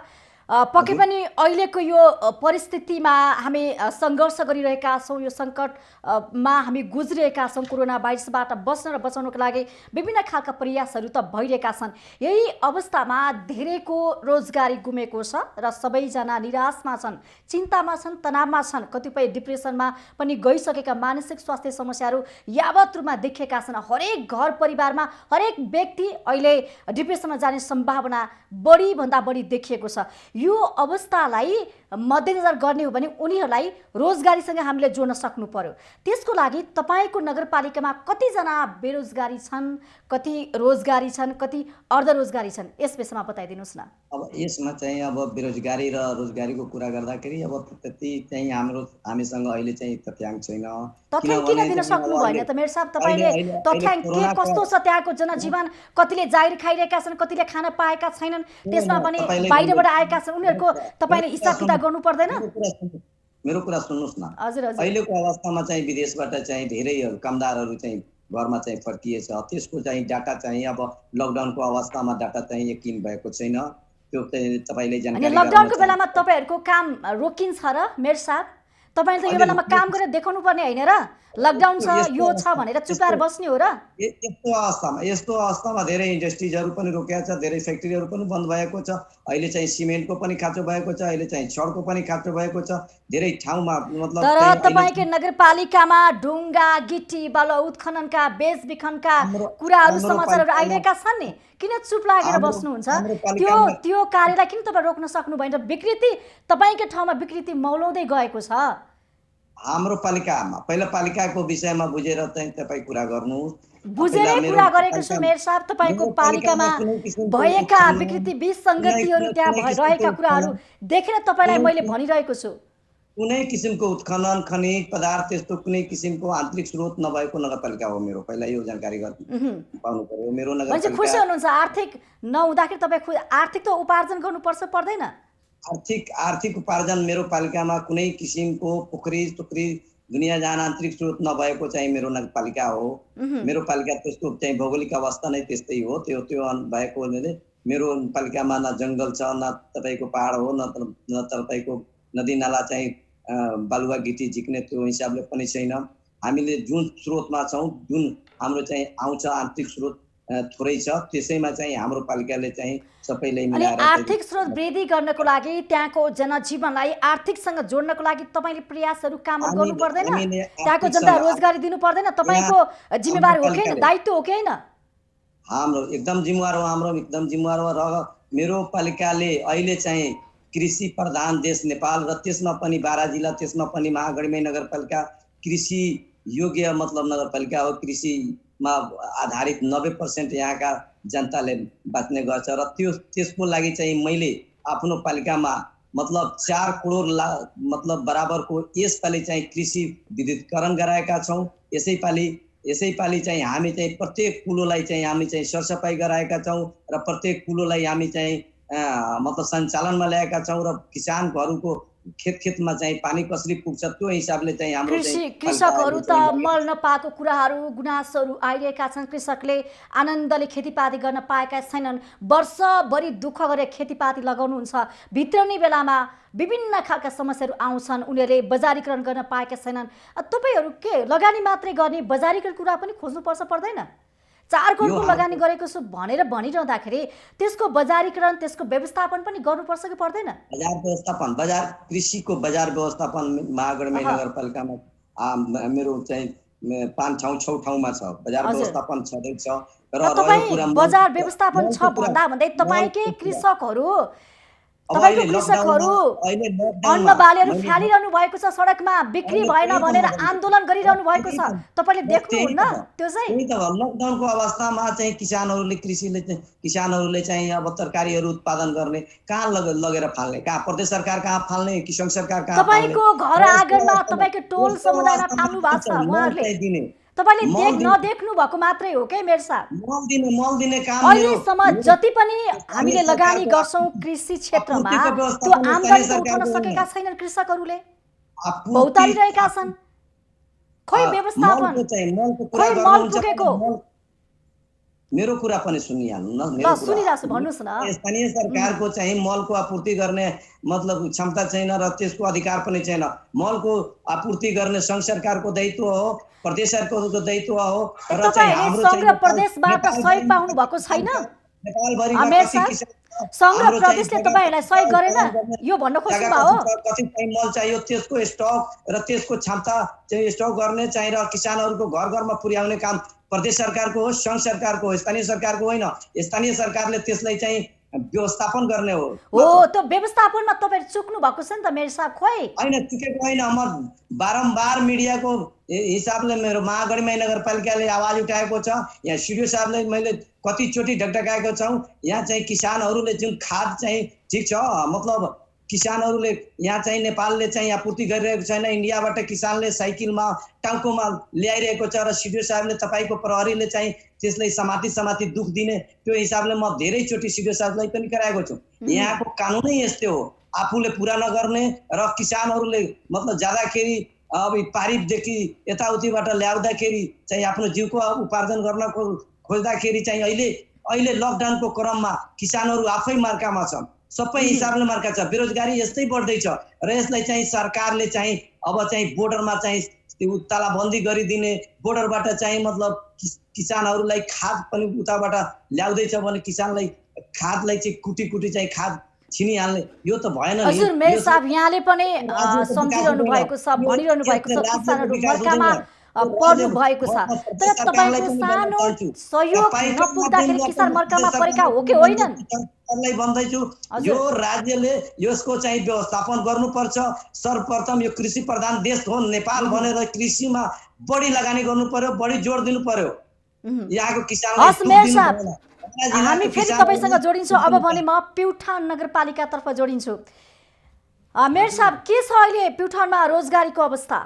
पक्कै पनि अहिलेको यो परिस्थितिमा हामी सङ्घर्ष गरिरहेका छौँ, यो सङ्कटमा हामी गुज्रिरहेका छौँ। कोरोना भाइरसबाट बच्न र बचाउनको लागि विभिन्न खालका प्रयासहरू त भइरहेका छन्। यही अवस्थामा धेरैको रोजगारी गुमेको छ र सबैजना निराशमा छन्, चिन्तामा छन्, तनावमा छन्, कतिपय डिप्रेसनमा पनि गइसकेका मानसिक स्वास्थ्य समस्याहरू यावत रूपमा देखिएका छन्। हरेक घर परिवारमा हरेक व्यक्ति अहिले डिप्रेसनमा जाने सम्भावना बढीभन्दा बढी देखिएको छ। यो अवस्थालाई मध्यनजर गर्ने हो भने उनीहरूलाई रोजगारीसँग हामीले जोड्न सक्नु पर्यो। त्यसको लागि तपाईँको नगरपालिकामा कतिजना बेरोजगारी छन्, कति रोजगारी छन्, कति अर्धरोजगारी छन्, यस विषयमा बताइदिनुहोस् न। अब यसमा चाहिँ अब बेरोजगारी र रोजगारीको कुरा गर्दाखेरि अब त्यति चाहिँ हामीसँग अहिले चाहिँ तथ्याङ्क छैन। तथ्याङ्क किन दिन सक्नु भएन त मेयर साहब? तपाईँले तथ्याङ्क के कस्तो छ त्यहाँको जनजीवन? कतिले जागिर खाइरहेका छन्, कतिले खान पाएका छैनन्, त्यसमा पनि बाहिरबाट आएका छन्, उनीहरूको तपाईँले हिसाब किताब गर्नु पर्दैन? मेरो कुरा सुन्नुहोस् न। हजुर हजुर अहिलेको अवस्थामा चाहिँ विदेशबाट चाहिँ धेरै कामदारहरू चाहिँ घरमा चाहिँ फर्किएछ। त्यसको चाहिँ डाटा चाहिँ अब लकडाउनको अवस्थामा डाटा चाहिँ यकिन भएको छैन। त्यो चाहिँ तपाईँले अनि जानकारी लकडाउनको गराउन बेलामा चाहन्छु। तपाईँहरूको काम रोकिन्छ र मेयर साहब? तपाईँले त यो अहिले बेलामा काम गरेर देखाउनु पर्ने होइन र? लकडाउन छ यो छ भनेर चुपाएर बस्ने हो र? यस्तो अवस्थामा धेरै इन्डस्ट्रिजहरू पनि रोकिएको छ, धेरै फ्याक्ट्रीहरू पनि बन्द भएको छ। अहिले चाहिँ सिमेन्टको पनि खाँचो भएको छ, अहिले चाहिँ छडको पनि खाँचो भएको छ धेरै ठाउँमा। मतलब तर चाहिँ अहिले तपाईँकै नगरपालिकामा ढुङ्गा गिटी बालुवा उत्खननका बेचबिखनका कुराहरू हाम्रो समाचारहरू पालिकामा- आइरहेका छन् नि, किन चुप लागेर हाम्रो- बस्नुहुन्छ? हाम्रो त्यो पालिकामा- त्यो कार्यलाई किन तपाईँ रोक्न सक्नु भएन? विकृति तपाईँकै ठाउँमा विकृति मौलाउँदै गएको छ। हाम्रो पालिकामा पहिला पालिकाको विषयमा बुझेर चाहिँ तपाईँ कुरा गर्नुहोस्। बुझेरै मेरो कुरा गरेको छु पालिकामा- मेयर साहब। तपाईँको मेरो पालिकामा कुनै किसिमको भएका उत्खनन, विकृति विसङ्गतिहरू कुनै त्यहाँ किसिमको रहेका कुराहरू उत्खनन, देखेर तपाईँलाई कुनै मैले किसिम- भनिरहेको छु। कुनै किसिमको उत्खनन खनिज पदार्थ त्यस्तो कुनै किसिमको आन्तरिक स्रोत नभएको नगरपालिका हो मेरो। पहिला यो जानकारी पाउनु पर्यो। मेरो भनेपछि खुसी नगरपालिका हुनुहुन्छ? आर्थिक नहुँदाखेरि तपाईँ आर्थिक त उपार्जन गर्नुपर्छ पर्दैन? आर्थिक उपार्जन मेरो पालिकामा कुनै किसिमको पोखरी टोकरी दुनियाँ जहान आन्तरिक स्रोत नभएको चाहिँ मेरो नगरपालिका हो। मेरो पालिका त्यस्तो चाहिँ भौगोलिक अवस्था नै त्यस्तै हो। त्यो त्यो भएको हुनाले मेरो पालिकामा न जङ्गल छ, न तपाईँको पहाड हो, न तपाईँको नदी नाला चाहिँ बालुवा गिटी झिक्ने त्यो हिसाबले पनि छैन। हामीले जुन स्रोतमा छौँ, जुन हाम्रो चाहिँ आउँछ आन्तरिक स्रोत थोरै छ, त्यसैमा चाहिँ हाम्रो पालिकाले चाहिँ सबैले अनि मिलाएर आर्थिक स्रोत वृद्धि गर्नको लागि त्यहाँको जनजीवनलाई आर्थिकसँग जोड्नको लागि तपाईँले प्रयासहरू कामहरू गर्नु पर्दैन? त्यहाँको जनता रोजगारी दिनु पर्दैन? तपाईँको जिम्मेवारी हो कि होइन, दायित्व हो कि होइन? हाम्रो एकदम जिम्मेवार हो, हाम्रो एकदम जिम्मेवार हो। र मेरो पालिकाले अहिले चाहिँ कृषि प्रधान देश नेपाल र त्यसमा पनि 12 जिल्ला, त्यसमा पनि महागढीमै नगरपालिका कृषि योग्य मतलब नगरपालिका हो। कृषिमा आधारित 90% यहाँका जनताले बाँच्ने गर्छ। र त्यसको लागि चाहिँ मैले आफ्नो पालिकामा मतलब 4 करोड मतलब बराबरको यसपालि चाहिँ कृषि विद्युतीकरण गराएका छौँ। यसैपालि चाहिँ हामी चाहिँ प्रत्येक कुलोलाई चाहिँ हामी चाहिँ सरसफाइ गराएका छौँ र प्रत्येक कुलोलाई हामी चाहिँ मतलब सञ्चालनमा ल्याएका छौँ। र किसानहरूको खेतमा चाहिँ पानी कसरी पुग्छ त्यो हिसाबले चाहिँ हाम्रो कृषकहरू त मल नपाएको कुराहरू गुनासोहरू आइरहेका छन्। कृषकले आनन्दले खेतीपाती गर्न पाएका छैनन्। वर्षभरि दुःख गरेर खेतीपाती लगाउनुहुन्छ, भित्रने बेलामा विभिन्न खालका समस्याहरू आउँछन्। उनीहरूले बजारीकरण गर्न पाएका छैनन्। तपाईँहरू के लगानी मात्रै गर्ने, बजारीकरण कुरा पनि खोज्नुपर्छ पर्दैन? 4 करोडको लगानी गरेको छु भनेर भनिरहँदाखेरि त्यसको बजारीकरण, त्यसको व्यवस्थापन पनि गर्नुपर्छ कि पर्दैन? बजार व्यवस्थापन, कृषिको बजार व्यवस्थापन महागढीमै नगरपालिकामा मेरो चाहिँ 5-6 ठाउँमा छ। बजार व्यवस्थापन छँदैछ। र तपाईँ बजार व्यवस्थापन छ भन्दा भन्दै तपाईँकै कृषकहरू अन्न बालीहरू फालिरहनु भएको छ, सडकमा बिक्री भएन भनेर आन्दोलन गरिरहनु भएको छ। तपाईँले देख्नुहुन्न त्यो चाहिँ? लकडाउनको अवस्थामा चाहिँ किसानहरूले चाहिँ अब तरकारीहरू उत्पादन गर्ने कहाँ लगेर फाल्ने? कहाँ प्रदेश सरकार कहाँ फाल्ने कि सङ्घ सरकार कहाँ? तपाईँको घर आँगनमा तपाईँको टोल समुदायमा फाल्नु भएको छ उहाँहरूले। तपाईँले नदेख्नु भएको मात्रै हो के मेयर साहब? मल दिने काम अहिलेसम्म जति पनि हामीले लगानी गर्छौँ कृषि क्षेत्रमा त्यो आम्दानी उठाउन सकेका छैनन् कृषकहरूले, भौतारिरहेका छन्। खोइ व्यवस्थापन, खोइ मल पुगेको। मेरो कुरा पनि सुनिहाल्नु न। ल सुनिरहेछु, भन्नुहोस् न। स्थानीय सरकारको चाहिँ मलको आपूर्ति गर्ने मतलब क्षमता छैन र त्यसको अधिकार पनि छैन। मलको आपूर्ति गर्ने सङ्घ सरकारको दायित्व हो, प्रदेश सरकारको दायित्व हो। र तपाईँले सङ्घ र प्रदेशबाट सहयोग पाउनु भएको छैन? सङ्घ र प्रदेशले तपाईँहरूलाई सहयोग गरेन यो भन्न खोज्नु भयो? कति चाहिँ मल चाहियो त्यसको स्टक र त्यसको क्षमता चाहिँ स्टक गर्ने चाहिँ र किसानहरूको घर घरमा पुर्याउने काम प्रदेश सरकारको हो, सङ्घ सरकारको हो, स्थानीय सरकारको होइन। स्थानीय सरकारले त्यसलाई चाहिँ व्यवस्थापन गर्ने हो। त्यो व्यवस्थापनमा तपाईँ चुक्नु भएको छ नि त मेयर साहब। खोइ होइन, चुकेको होइन। म बारम्बार मिडियाको हिसाबले मेरो महागढीमै नगरपालिकाले आवाज उठाएको छ। यहाँ सिडिओ साहबले मैले कतिचोटि ढकढकाएको छौँ। यहाँ चाहिँ किसानहरूले जुन खाद चाहिँ ठिक छ मतलब किसानहरूले यहाँ चाहिँ नेपालले चाहिँ आपूर्ति गरिरहेको छैन। इन्डियाबाट किसानले साइकलमा टाउकोमा ल्याइरहेको छ र सिडिओ साहबले तपाईँको प्रहरीले चाहिँ त्यसलाई समाती दुख दिने त्यो हिसाबले म धेरैचोटि सिडिओ साहबलाई पनि कराएको छु। यहाँको कानुनै यस्तै हो। आफूले पुरा नगर्ने र किसानहरूले मतलब जाँदाखेरि अब पारिपदेखि यताउतिबाट ल्याउँदाखेरि चाहिँ आफ्नो जीवको उपार्जन गर्न खोज्दाखेरि चाहिँ अहिले लकडाउनको क्रममा किसानहरू आफै मार्कामा छन्, सबै हिसाबले मार्का छ, बेरोजगारी यस्तै बढ्दैछ र यसलाई चाहिँ सरकारले चाहिँ अब चाहिँ बोर्डरमा चाहिँ तालाबन्दी गरिदिने, बोर्डरबाट चाहिँ मतलब किसानहरूलाई खाद पनि उताबाट ल्याउँदैछ भने किसानलाई खादलाई चाहिँ कुटी चाहिँ खाद छिनिहाल्ने, यो त भएन नि। हजुर मेयर साहब, यहाँले पनि सम्झिरहनु भएको छ, भनिरहनु भएको छ किसानहरू मर्कामा पर्नु भएको छ, तर तपाईँको सानो सहयोग नपुग्दाखेरि किसान मर्कामा परेका हो कि होइनन्? भन्दैछु यो राज्यले यसको चाहिँ व्यवस्थापन गर्नुपर्छ। सर्वप्रथम यो कृषि प्रधान देश हो नेपाल भनेर कृषिमा बढी लगानी गर्नु पर्यो, बढी जोड दिनु पर्यो यहाँको किसानलाई। हस् मेयर साहब, हामी फेरि तपाईँसँग जोडिन्छौँ। अब भने म प्युठान नगरपालिकातर्फ जोडिन्छु। मेयर साहब, के छ अहिले प्युठानमा रोजगारीको अवस्था?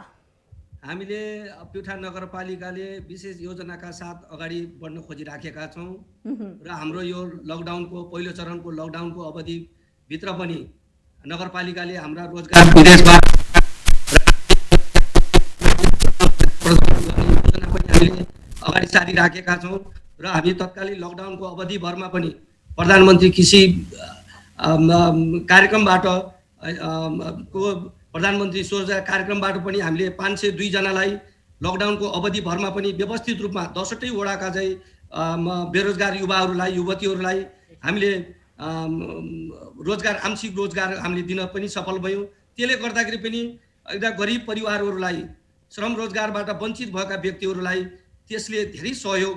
हामीले प्युठान नगरपालिकाले विशेष योजनाका साथ अगाडि बढ्न खोजिराखेका छौँ र हाम्रो यो लकडाउनको पहिलो चरणको लकडाउनको अवधिभित्र पनि नगरपालिकाले हाम्रा रोजगार विदेशबाट योजना पनि हामीले अगाडि सारिराखेका छौँ र हामी तत्कालीन लकडाउनको अवधिभरमा पनि प्रधानमन्त्री कृषि कार्यक्रमबाट प्रधानमन्त्री स्वरोजगार कार्यक्रमबाट पनि हामीले 502 जनालाई लकडाउनको अवधिभरमा पनि व्यवस्थित रूपमा 64 वडाका चाहिँ बेरोजगार युवाहरूलाई युवतीहरूलाई हामीले रोजगार आंशिक रोजगार हामीले दिन पनि सफल भयौँ। त्यसले गर्दाखेरि पनि एउटा गरिब परिवारहरूलाई श्रम रोजगारबाट वञ्चित भएका व्यक्तिहरूलाई त्यसले धेरै सहयोग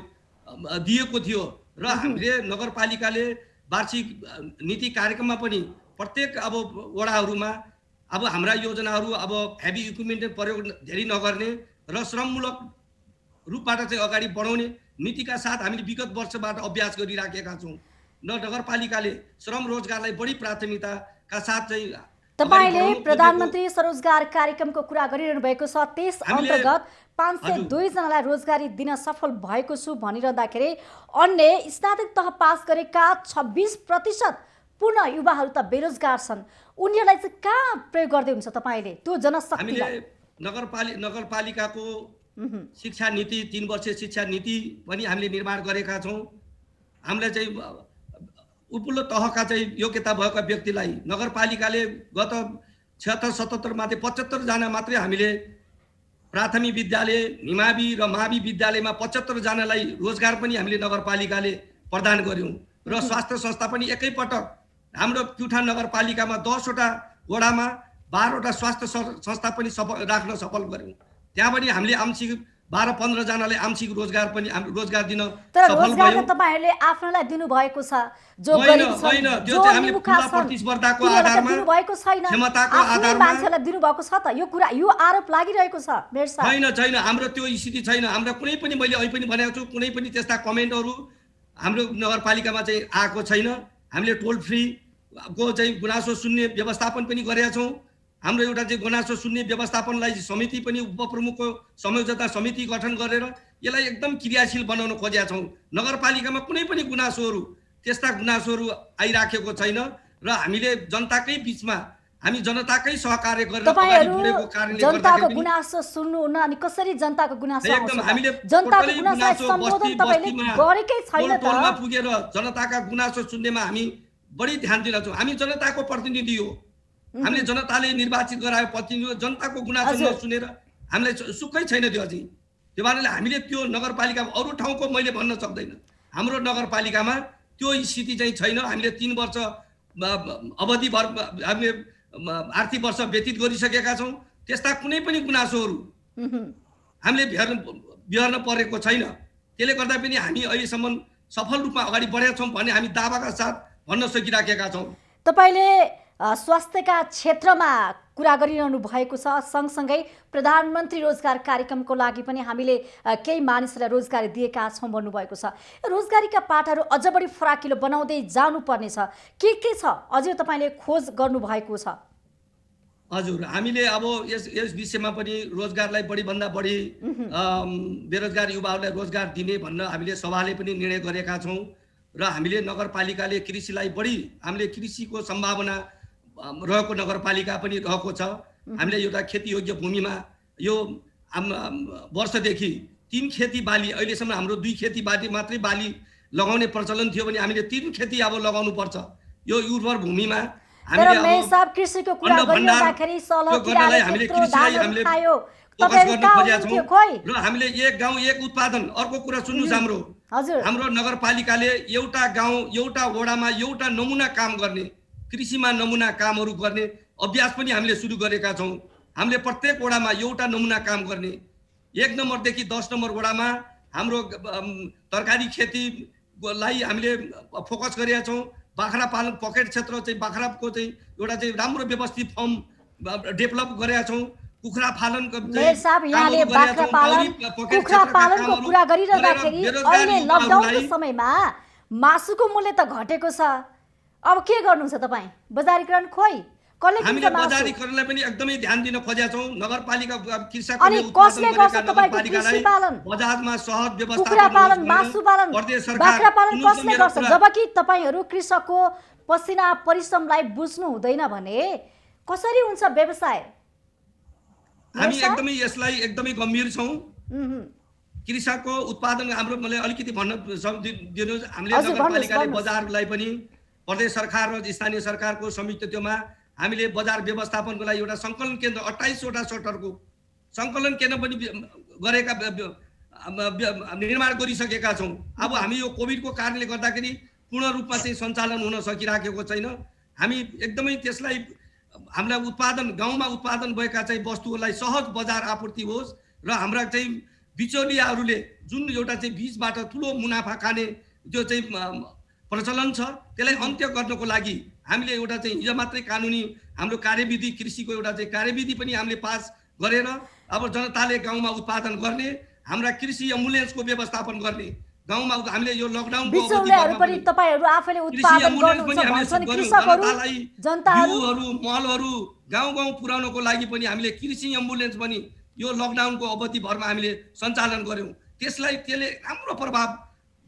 दिएको थियो र हामीले नगरपालिकाले वार्षिक नीति कार्यक्रममा पनि प्रत्येक अब वडाहरूमा अब हाम्रा योजनाहरू अब हेभी इक्विपमेन्ट प्रयोग धेरै नगर्ने र श्रममूलक रूपबाट चाहिँ अगाडि बढाउने नीतिका साथ हामीले विगत वर्षबाट अभ्यास गरिराखेका छौँ र नगरपालिकाले श्रम रोजगारलाई बढी प्राथमिकताका साथ चाहिँ तपाईले प्रधानमन्त्री स्वरोजगार कार्यक्रमको कुरा गरिरहनु भएको छ, त्यस अन्तर्गत 502 जनालाई रोजगारी दिन सफल भएको छु भनिरहँदाखेरि अन्य स्नातक तह पास गरेका 26% पूर्ण युवाहरू त बेरोजगार छन्, उनीहरूलाई चाहिँ कहाँ प्रयोग गर्दै हुन्छ तपाईले त्यो जनशक्तिलाई? नगरपालिकाको शिक्षा नीति 3 वर्षीय शिक्षा नीति पनि हामीले निर्माण गरेका छौँ। हामीले चाहिँ उपल्लो तहका चाहिँ योग्यता भएका व्यक्तिलाई नगरपालिकाले गत 76-77 मध्ये 75 जना मात्रै हामीले प्राथमिक विद्यालय निमावि र मावि विद्यालयमा 75 जनालाई रोजगार पनि हामीले नगरपालिकाले प्रदान गर्यौं र स्वास्थ्य संस्था पनि एकैपटक हाम्रो प्युठान नगरपालिकामा 10 वटा वडामा 12 वटा स्वास्थ्य संस्था पनि राख्न सफल गर्यौं। त्यहाँ पनि हामीले आंशिक 12-15 जनाले आंशिक रोजगार पनि रोजगार दिन सफल भयौं। तर तपाईँहरूले आफ्नोलाई दिनु भएको छ, जो गरिब छ, हैन त्यो चाहिँ हामीले खुला प्रतिस्पर्धाको आधारमा दिनु भएको छैन, क्षमताको आधारमा मान्छेलाई दिनु भएको छ त, यो आरोप लागिरहेको छ मेयर साहब। छैन हाम्रो त्यो स्थिति छैन। हाम्रो कुनै पनि मैले अहिले पनि भनेको छु, कुनै पनि त्यस्ता कमेन्टहरू हाम्रो नगरपालिकामा चाहिँ आएको छैन। हामीले टोल फ्री को चाहिँ गुनासो सुन्ने व्यवस्थापन पनि गरेका छौं। हाम्रो एउटा चाहिँ गुनासो सुन्ने व्यवस्थापनलाई समिति पनि उपप्रमुखको संयोजकता समिति गठन गरेर यसलाई एकदम क्रियाशील बनाउन खोजेका छौं। नगरपालिकामा कुनै पनि गुनासोहरू त्यस्ता गुनासोहरू आइराखेको छैन र हामीले जनताकै बीचमा हामी जनताकै सहकार्य गरेर अगाडि बढेको कारणले गर्दा जनताको गुनासो सुन्नु न अनि कसरी जनताको गुनासो एकदम हामीले जनताको गुनासोलाई सम्बोधन तपाईले गरेकै छैन त। तलमा पुगेर जनताका गुनासो सुन्नेमा हामी बढी ध्यान दिन छौं। हामी जनताको प्रतिनिधि हो, हामीले जनताले निर्वाचित गरायो प्रतिनिधि, जनताको गुनासो नसुनेर हामीलाई सुखै छैन त्यो अझै। त्यो भएर हामीले त्यो नगरपालिकामा अरू ठाउँको मैले भन्न सक्दैन, हाम्रो नगरपालिकामा त्यो स्थिति चाहिँ छैन। हामीले 3 वर्ष अवधि भर हामीले आर्थिक वर्ष व्यतीत गरिसकेका छौं। त्यस्ता कुनै पनि गुनासोहरू हामीले बिहोर्न परेको छैन। त्यसले गर्दा पनि हामी अहिलेसम्म सफल रूपमा अगाडि बढेका छौं भन्ने हामी दावाका साथ भन्न सकिराखेका छौं। तपाईले स्वास्थ्यका क्षेत्रमा कुरा गरिरहनु भएको छ, सँगसँगै प्रधानमन्त्री रोजगार कार्यक्रमको लागि पनि हामीले केही मानिसहरूलाई रोजगारी दिएका छौँ भन्नुभएको छ। रोजगारीका पाटहरू अझ बढी फराकिलो बनाउँदै जानुपर्नेछ, के छ अझै तपाईँले खोज गर्नुभएको छ? हजुर, हामीले अब यस विषयमा पनि रोजगारलाई बढीभन्दा बढी बेरोजगार युवाहरूलाई रोजगार दिने भन्न हामीले सभाले पनि निर्णय गरेका छौँ र हामीले नगरपालिकाले कृषिलाई बढी हामीले कृषिको सम्भावना रहेको नगरपालिका पनि रहेको छ। हामीले एउटा खेतीयोग्य भूमिमा यो वर्षदेखि 3 खेती बाली, अहिलेसम्म हाम्रो 2 खेती बाली मात्रै बाली लगाउने प्रचलन थियो भने हामीले 3 खेती अब लगाउनु पर्छ यो उर्वर भूमिमा। तर मेयर साहब कृषिको कुरा गरिरहँदाखेरि सलहटियाले त्यत्रो धानहरू खायो, तपाईहरु कहाँ हुनुहुन्थ्यो खोइ? र हामीले एक गाउँ एक उत्पादन, अर्को कुरा सुन्नुस्, हाम्रो नगरपालिकाले एउटा गाउँ एउटा वडामा एउटा नमुना काम गर्ने, कृषिमा नमुना कामहरू गर्ने अभ्यास पनि हामीले सुरु गरेका छौँ। हामीले प्रत्येक वडामा एउटा नमुना काम गर्ने, 1 नम्बरदेखि 10 नम्बर वडामा हाम्रो तरकारी खेतीलाई हामीले फोकस गरेका छौँ। बाख्रा पालन पकेट क्षेत्र चाहिँ बाख्राको चाहिँ एउटा चाहिँ राम्रो व्यवस्थित फर्म डेभलप गरेका छौँ। कुखुरा पालनको मेयर साहब यहाँले बाख्रा पालन कुखुरा पालनको कुरा गरिरहँदाखेरि अहिले लकडाउनको समयमा मासुको मूल्य त घटेको छ, अब के गर्नुहुन्छ तपाईँ? बजारीकरण खोइ कसले किन्छ? हामीले बजारीकरणलाई पनि एकदमै ध्यान दिन खोजेका छौँ। नगरपालिका कृषकले अनि कसले गर्छ तपाईको कृषि पालन? बजारमा सहज व्यवस्था, कुखुरा पालन, मासु पालन, बाख्रा पालन कसले गर्छ? जबकि तपाईहरु कृषकको पसिना परिश्रमलाई बुझ्नु हुँदैन भने कसरी हुन्छ व्यवसाय? हामी एकदमै यसलाई एकदमै गम्भीर छौँ। कृषकको उत्पादन हाम्रो मलाई अलिकति भन्न दिनुहोस्। हामीले नगरपालिकाले बजारलाई पनि प्रदेश सरकार र स्थानीय सरकारको संयुक्तमा हामीले बजार व्यवस्थापनको लागि एउटा सङ्कलन केन्द्र 28 वटा सटरको सङ्कलन केन्द्र पनि गरेका निर्माण गरिसकेका छौँ। अब हामी यो कोभिडको कारणले गर्दाखेरि पूर्ण रूपमा चाहिँ सञ्चालन हुन सकिराखेको छैन। हामी एकदमै त्यसलाई हामीलाई उत्पादन गाउँमा उत्पादन भएका चाहिँ वस्तुहरूलाई सहज बजार आपूर्ति होस् र हाम्रा चाहिँ बिचौलियाहरूले जुन एउटा चाहिँ बीचबाट ठुलो मुनाफा खाने जो चाहिँ प्रचलन छ त्यसलाई अन्त्य गर्नको लागि हामीले एउटा चाहिँ हिजो मात्रै कानुनी हाम्रो कार्यविधि कृषिको एउटा चाहिँ कार्यविधि पनि हामीले पास गरेर अब जनताले गाउँमा उत्पादन गर्ने, हाम्रा कृषि एम्बुलेन्सको व्यवस्थापन गर्ने, गाउँमा हामीले यो लकडाउनको बिचौलियाहरू पनि तपाईहरु आफैले उत्पादन गर्नुहुन्छ भन्छन् कृषकहरु, जनताहरु मलहरु गाउँ गाउँ पुर्याउनको लागि पनि हामीले कृषि एम्बुलेन्स पनि यो लकडाउनको अवधि भरमा हामीले सञ्चालन गर्यौं। त्यसले राम्रो प्रभाव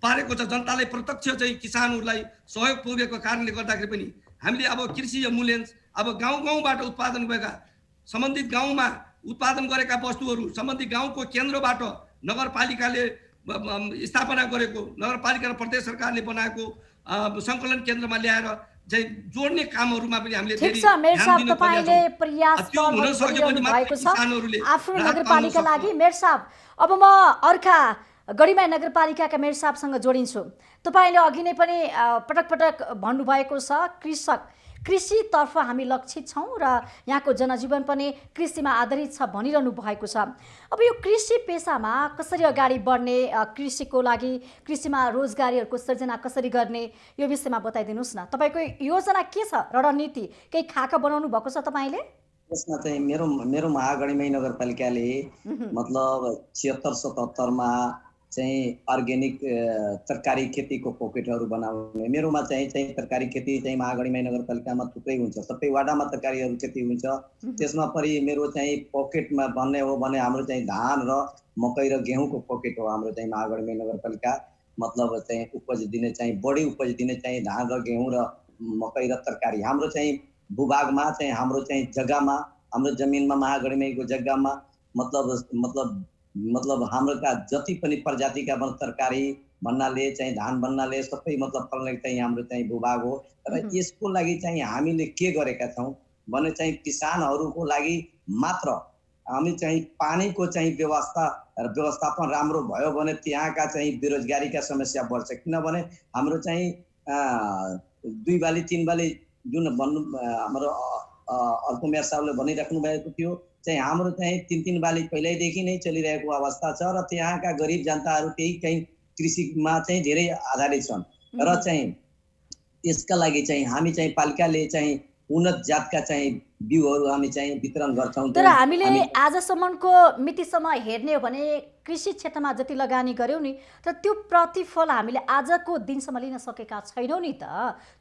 पारेको छ। जनतालाई प्रत्यक्ष चाहिँ किसानहरूलाई सहयोग पुगेको कारणले गर्दाखेरि पनि हामीले अब कृषि एम्बुलेन्स अब गाउँ गाउँबाट उत्पादन भएका सम्बन्धित गाउँमा उत्पादन गरेका वस्तुहरू सम्बन्धित गाउँको केन्द्रबाट नगरपालिकाले स्थापना गरेको, नगरपालिका र प्रदेश सरकारले बनाएको सङ्कलन केन्द्रमा ल्याएर चाहिँ जोड्ने कामहरुमा पनि हामीले धेरै ध्यान दिन तपाईले प्रयास गरिरहनु भएको छ आफ्नो नगरपालिका लागि। मेयर साहब, अब म अर्का गढीमाई नगरपालिकाका मेयर साहबसँग जोडिन्छु। तपाईले अघि नै पनि पटक पटक भन्नुभएको छ कृषितर्फ हामी लक्षित छौँ र यहाँको जनजीवन पनि कृषिमा आधारित छ भनिरहनु भएको छ। अब यो कृषि पेसामा कसरी अगाडि बढ्ने, कृषिको लागि कृषिमा रोजगारीहरूको सृजना कसरी गर्ने, यो विषयमा बताइदिनुहोस् न। तपाईको योजना के छ, रणनीति केही खाका बनाउनु भएको छ तपाईले? यसमा चाहिँ मेरो महागढीमाई नगरपालिकाले मतलब 76-77 मा चाहिँ अर्ग्यानिक तरकारी खेतीको पकेटहरू बनाउने, मेरोमा चाहिँ तरकारी खेती चाहिँ महागढीमाई नगरपालिकामा थुप्रै हुन्छ, सबै वाडामा तरकारीहरू खेती हुन्छ। त्यसमा परि मेरो चाहिँ पकेटमा भन्ने हो भने हाम्रो चाहिँ धान र मकै र गेहुँको पकेट हो हाम्रो चाहिँ महागढीमाई नगरपालिका। मतलब चाहिँ उपज दिने चाहिँ बढी उपज दिने चाहिँ धान र गेहुँ र मकै र तरकारी हाम्रो चाहिँ भूभागमा चाहिँ हाम्रो चाहिँ जग्गामा हाम्रो जमिनमा महागढीमाईको जग्गामा मतलब हाम्रो जति पनि प्रजातिका तरकारी भन्नाले चाहिँ धान भन्नाले सबै मतलब फल्ने चाहिँ हाम्रो चाहिँ भूभाग हो। र यसको लागि चाहिँ हामीले के गरेका छौँ भने चाहिँ किसानहरूको लागि मात्र हामी चाहिँ पानीको चाहिँ व्यवस्थापन राम्रो भयो भने त्यहाँका चाहिँ बेरोजगारीका समस्या बढ्छ। किनभने हाम्रो चाहिँ 2 बाली 3 बाली जुन भन्नु हाम्रो अर्को मेयर साहबले भनिराख्नु भएको थियो चाहिँ हाम्रो चाहिँ 3-3 बाली पहिल्यैदेखि नै चलिरहेको अवस्था छ र त्यहाँका गरिब जनताहरू त्यही चाहिँ कृषिमा चाहिँ धेरै आधारित छन्। र चाहिँ यसका लागि चाहिँ हामी चाहिँ पालिकाले चाहिँ उन्नत जातका चाहिँ बिउहरू हामी चाहिँ वितरण गर्छौँ। तर हामीले आजसम्मको मितिसम्म हेर्ने हो भने कृषि क्षेत्रमा जति लगानी गर्यौं नि तर त्यो प्रतिफल हामीले आजको दिनसम्म लिन सकेका छैनौं नि त,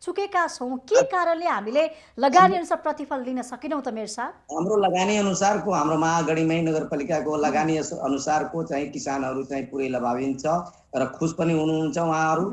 चुकेका छौं। के कारणले हामीले लगानी अनुसार प्रतिफल लिन सकेनौं त मेयर साहब? हाम्रो लगानी अनुसारको हाम्रो महागढीमाई नगरपालिकाको लगानी अनुसारको चाहिँ किसानहरू चाहिँ पुरै लाभान्वित छ र खुश पनि हुनुहुन्छ उहाँहरू।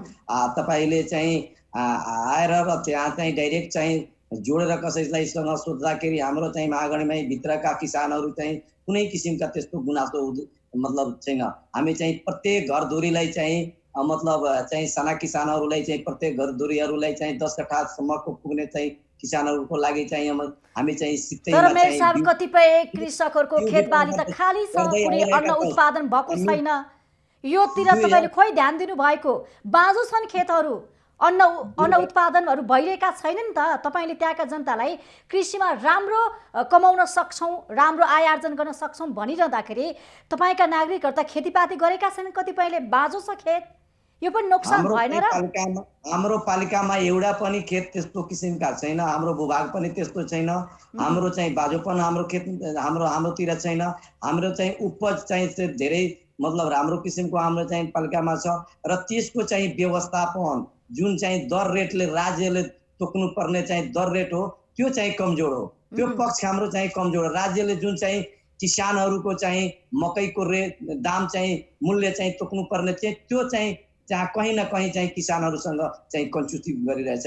तपाईले चाहिँ आएर र त्यहाँ चाहिँ डाइरेक्ट चाहिँ जोडेर कसैलाई सँग सोध्दाखेरि हाम्रो चाहिँ महागढीमै भित्रका किसानहरू चाहिँ कुनै किसिमका त्यस्तो गुनासो मतलब छैन। हामी चाहिँ प्रत्येक घरधुरीलाई चाहिँ मतलब चाहिँ साना किसानहरूलाई चाहिँ प्रत्येक घरधुरीहरूलाई चाहिँ 10 कट्ठासम्मको पुग्ने चाहिँ किसानहरूको लागि चाहिँ हामी चाहिँ तर सित्तैमा मेरो चाहिँ साहब कतिपय कृषकहरूको खेतबाली त खाली छ, गर्दै कुनै आइरहेका अन्न छौँ। उत्पादन भएको हामी छैन। योतिर 2000 तपाईँले खोइ ध्यान दिनु भएको? बाँझो छन् खेतहरू, अन्न उत्पादनहरू भइरहेका छैनन् त। तपाईँले त्यहाँका जनतालाई कृषिमा राम्रो कमाउन सक्छौँ, राम्रो आय आर्जन गर्न सक्छौँ भनिरहँदाखेरि तपाईँका नागरिकहरू त खेतीपाती गरेका छैनन्, कतिपयले बाँझो छ खेत। यो पनि नोक्सान भएन र? हाम्रो पालिकामा एउटा पनि खेत त्यस्तो किसिमका छैन, हाम्रो भूभाग पनि त्यस्तो छैन। हाम्रो चाहिँ बाँझोपन हाम्रो खेत हाम्रोतिर छैन। हाम्रो चाहिँ उपज चाहिँ धेरै मतलब राम्रो किसिमको हाम्रो चाहिँ पालिकामा छ र त्यसको चाहिँ व्यवस्थापन जुन चाहिँ दर रेटले राज्यले तोक्नु पर्ने चाहिँ दर रेट हो त्यो चाहिँ कमजोर हो। त्यो पक्ष हाम्रो चाहिँ कमजोर हो। राज्यले जुन चाहिँ किसानहरूको चाहिँ मकैको रेट दाम चाहिँ मूल्य चाहिँ तोक्नु पर्ने चाहिँ त्यो चाहिँ जहाँ कहीँ न कहीँ चाहिँ किसानहरूसँग चाहिँ कन्जुसी गरिरहेछ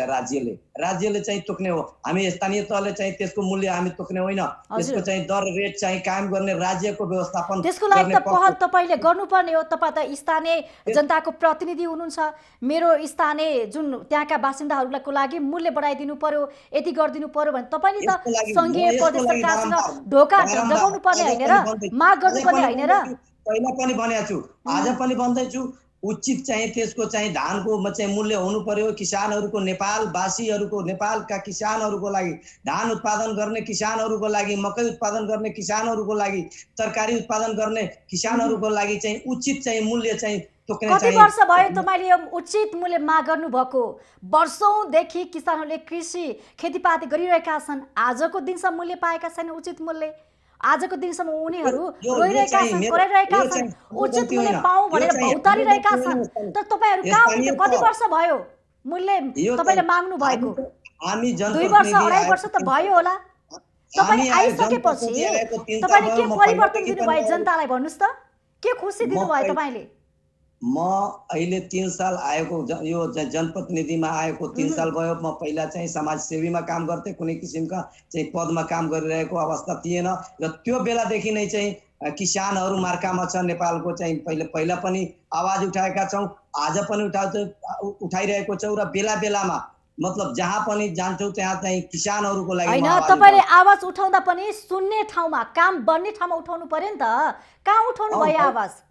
राज्यले चाहिँ तोक्ने हो। हामी स्थानीय तहले चाहिँ त्यसको मूल्य हामी तोक्ने होइन। त्यसको चाहिँ दर रेट चाहिँ कायम गर्ने राज्यको व्यवस्थापन त्यसको लागि त पहल तपाईँले गर्नुपर्ने हो। तपाईँ त स्थानीय जनताको प्रतिनिधि हुनुहुन्छ। मेरो स्थानीय जुन त्यहाँका बासिन्दाहरूको लागि मूल्य बढाइदिनु पर्यो, यति गरिदिनु पर्यो भने तपाईँले त सङ्घीय प्रदेश सरकारसँग ढोका लगाउनु पर्ने होइन र, माग गर्नुपर्ने होइन र? पहिला पनि भनेको छु, आज पनि भन्दैछु, उचित चाहिँ त्यसको चाहिँ धानको चाहिँ मूल्य हुनु पर्यो। किसानहरूको नेपालका किसानहरूको लागि, धान उत्पादन गर्ने किसानहरूको लागि, मकै उत्पादन गर्ने किसानहरूको लागि, तरकारी उत्पादन गर्ने किसानहरूको लागि चाहिँ उचित चाहिँ मूल्य चाहिँ तोक्ने कति वर्ष भयो तपाईँले यो उचित मूल्य माग गर्नुभएको? वर्षौँदेखि किसानहरूले कृषि खेतीपाती गरिरहेका छन्, आजको दिनसम्म मूल्य पाएका छैनन्, उचित मूल्य। आजको दिनसम्म उनीहरू रोइरहेका छन्, कराइरहेका छन्, उचित मूल्य पाऊँ भनेर भौतारिरहेका छन्। तर तपाईँहरू कहाँ हुनुहुन्थ्यो? कति वर्ष भयो मूल्य तपाईँले माग्नु भएको? 2 वर्ष 2.5 वर्ष त भयो होला। तपाईँ आइसकेपछि तपाईँले के परिवर्तन दिनुभयो जनतालाई भन्नुहोस् त? के खुसी दिनुभयो तपाईँले? म अहिले 3 साल आएको यो जनप्रतिनिधिमा आएको 3 साल भयो। म पहिला चाहिँ समाजसेवीमा काम गर्थेँ, कुनै किसिमका चाहिँ पदमा काम गरिरहेको अवस्था थिएन र त्यो बेलादेखि नै चाहिँ किसानहरू मार्कामा छ। नेपालको चाहिँ पहिला पनि आवाज उठाएका छौँ, आज पनि उठाइरहेको छौँ र बेला बेलामा मतलब जहाँ पनि जान्छौँ त्यहाँ चाहिँ किसानहरूको लागि हैन। तपाईँले आवाज उठाउँदा पनि सुन्ने ठाउँमा, काम बन्ने ठाउँमा उठाउनु पर्यो नि त। कहाँ उठाउनु भयो आवाज?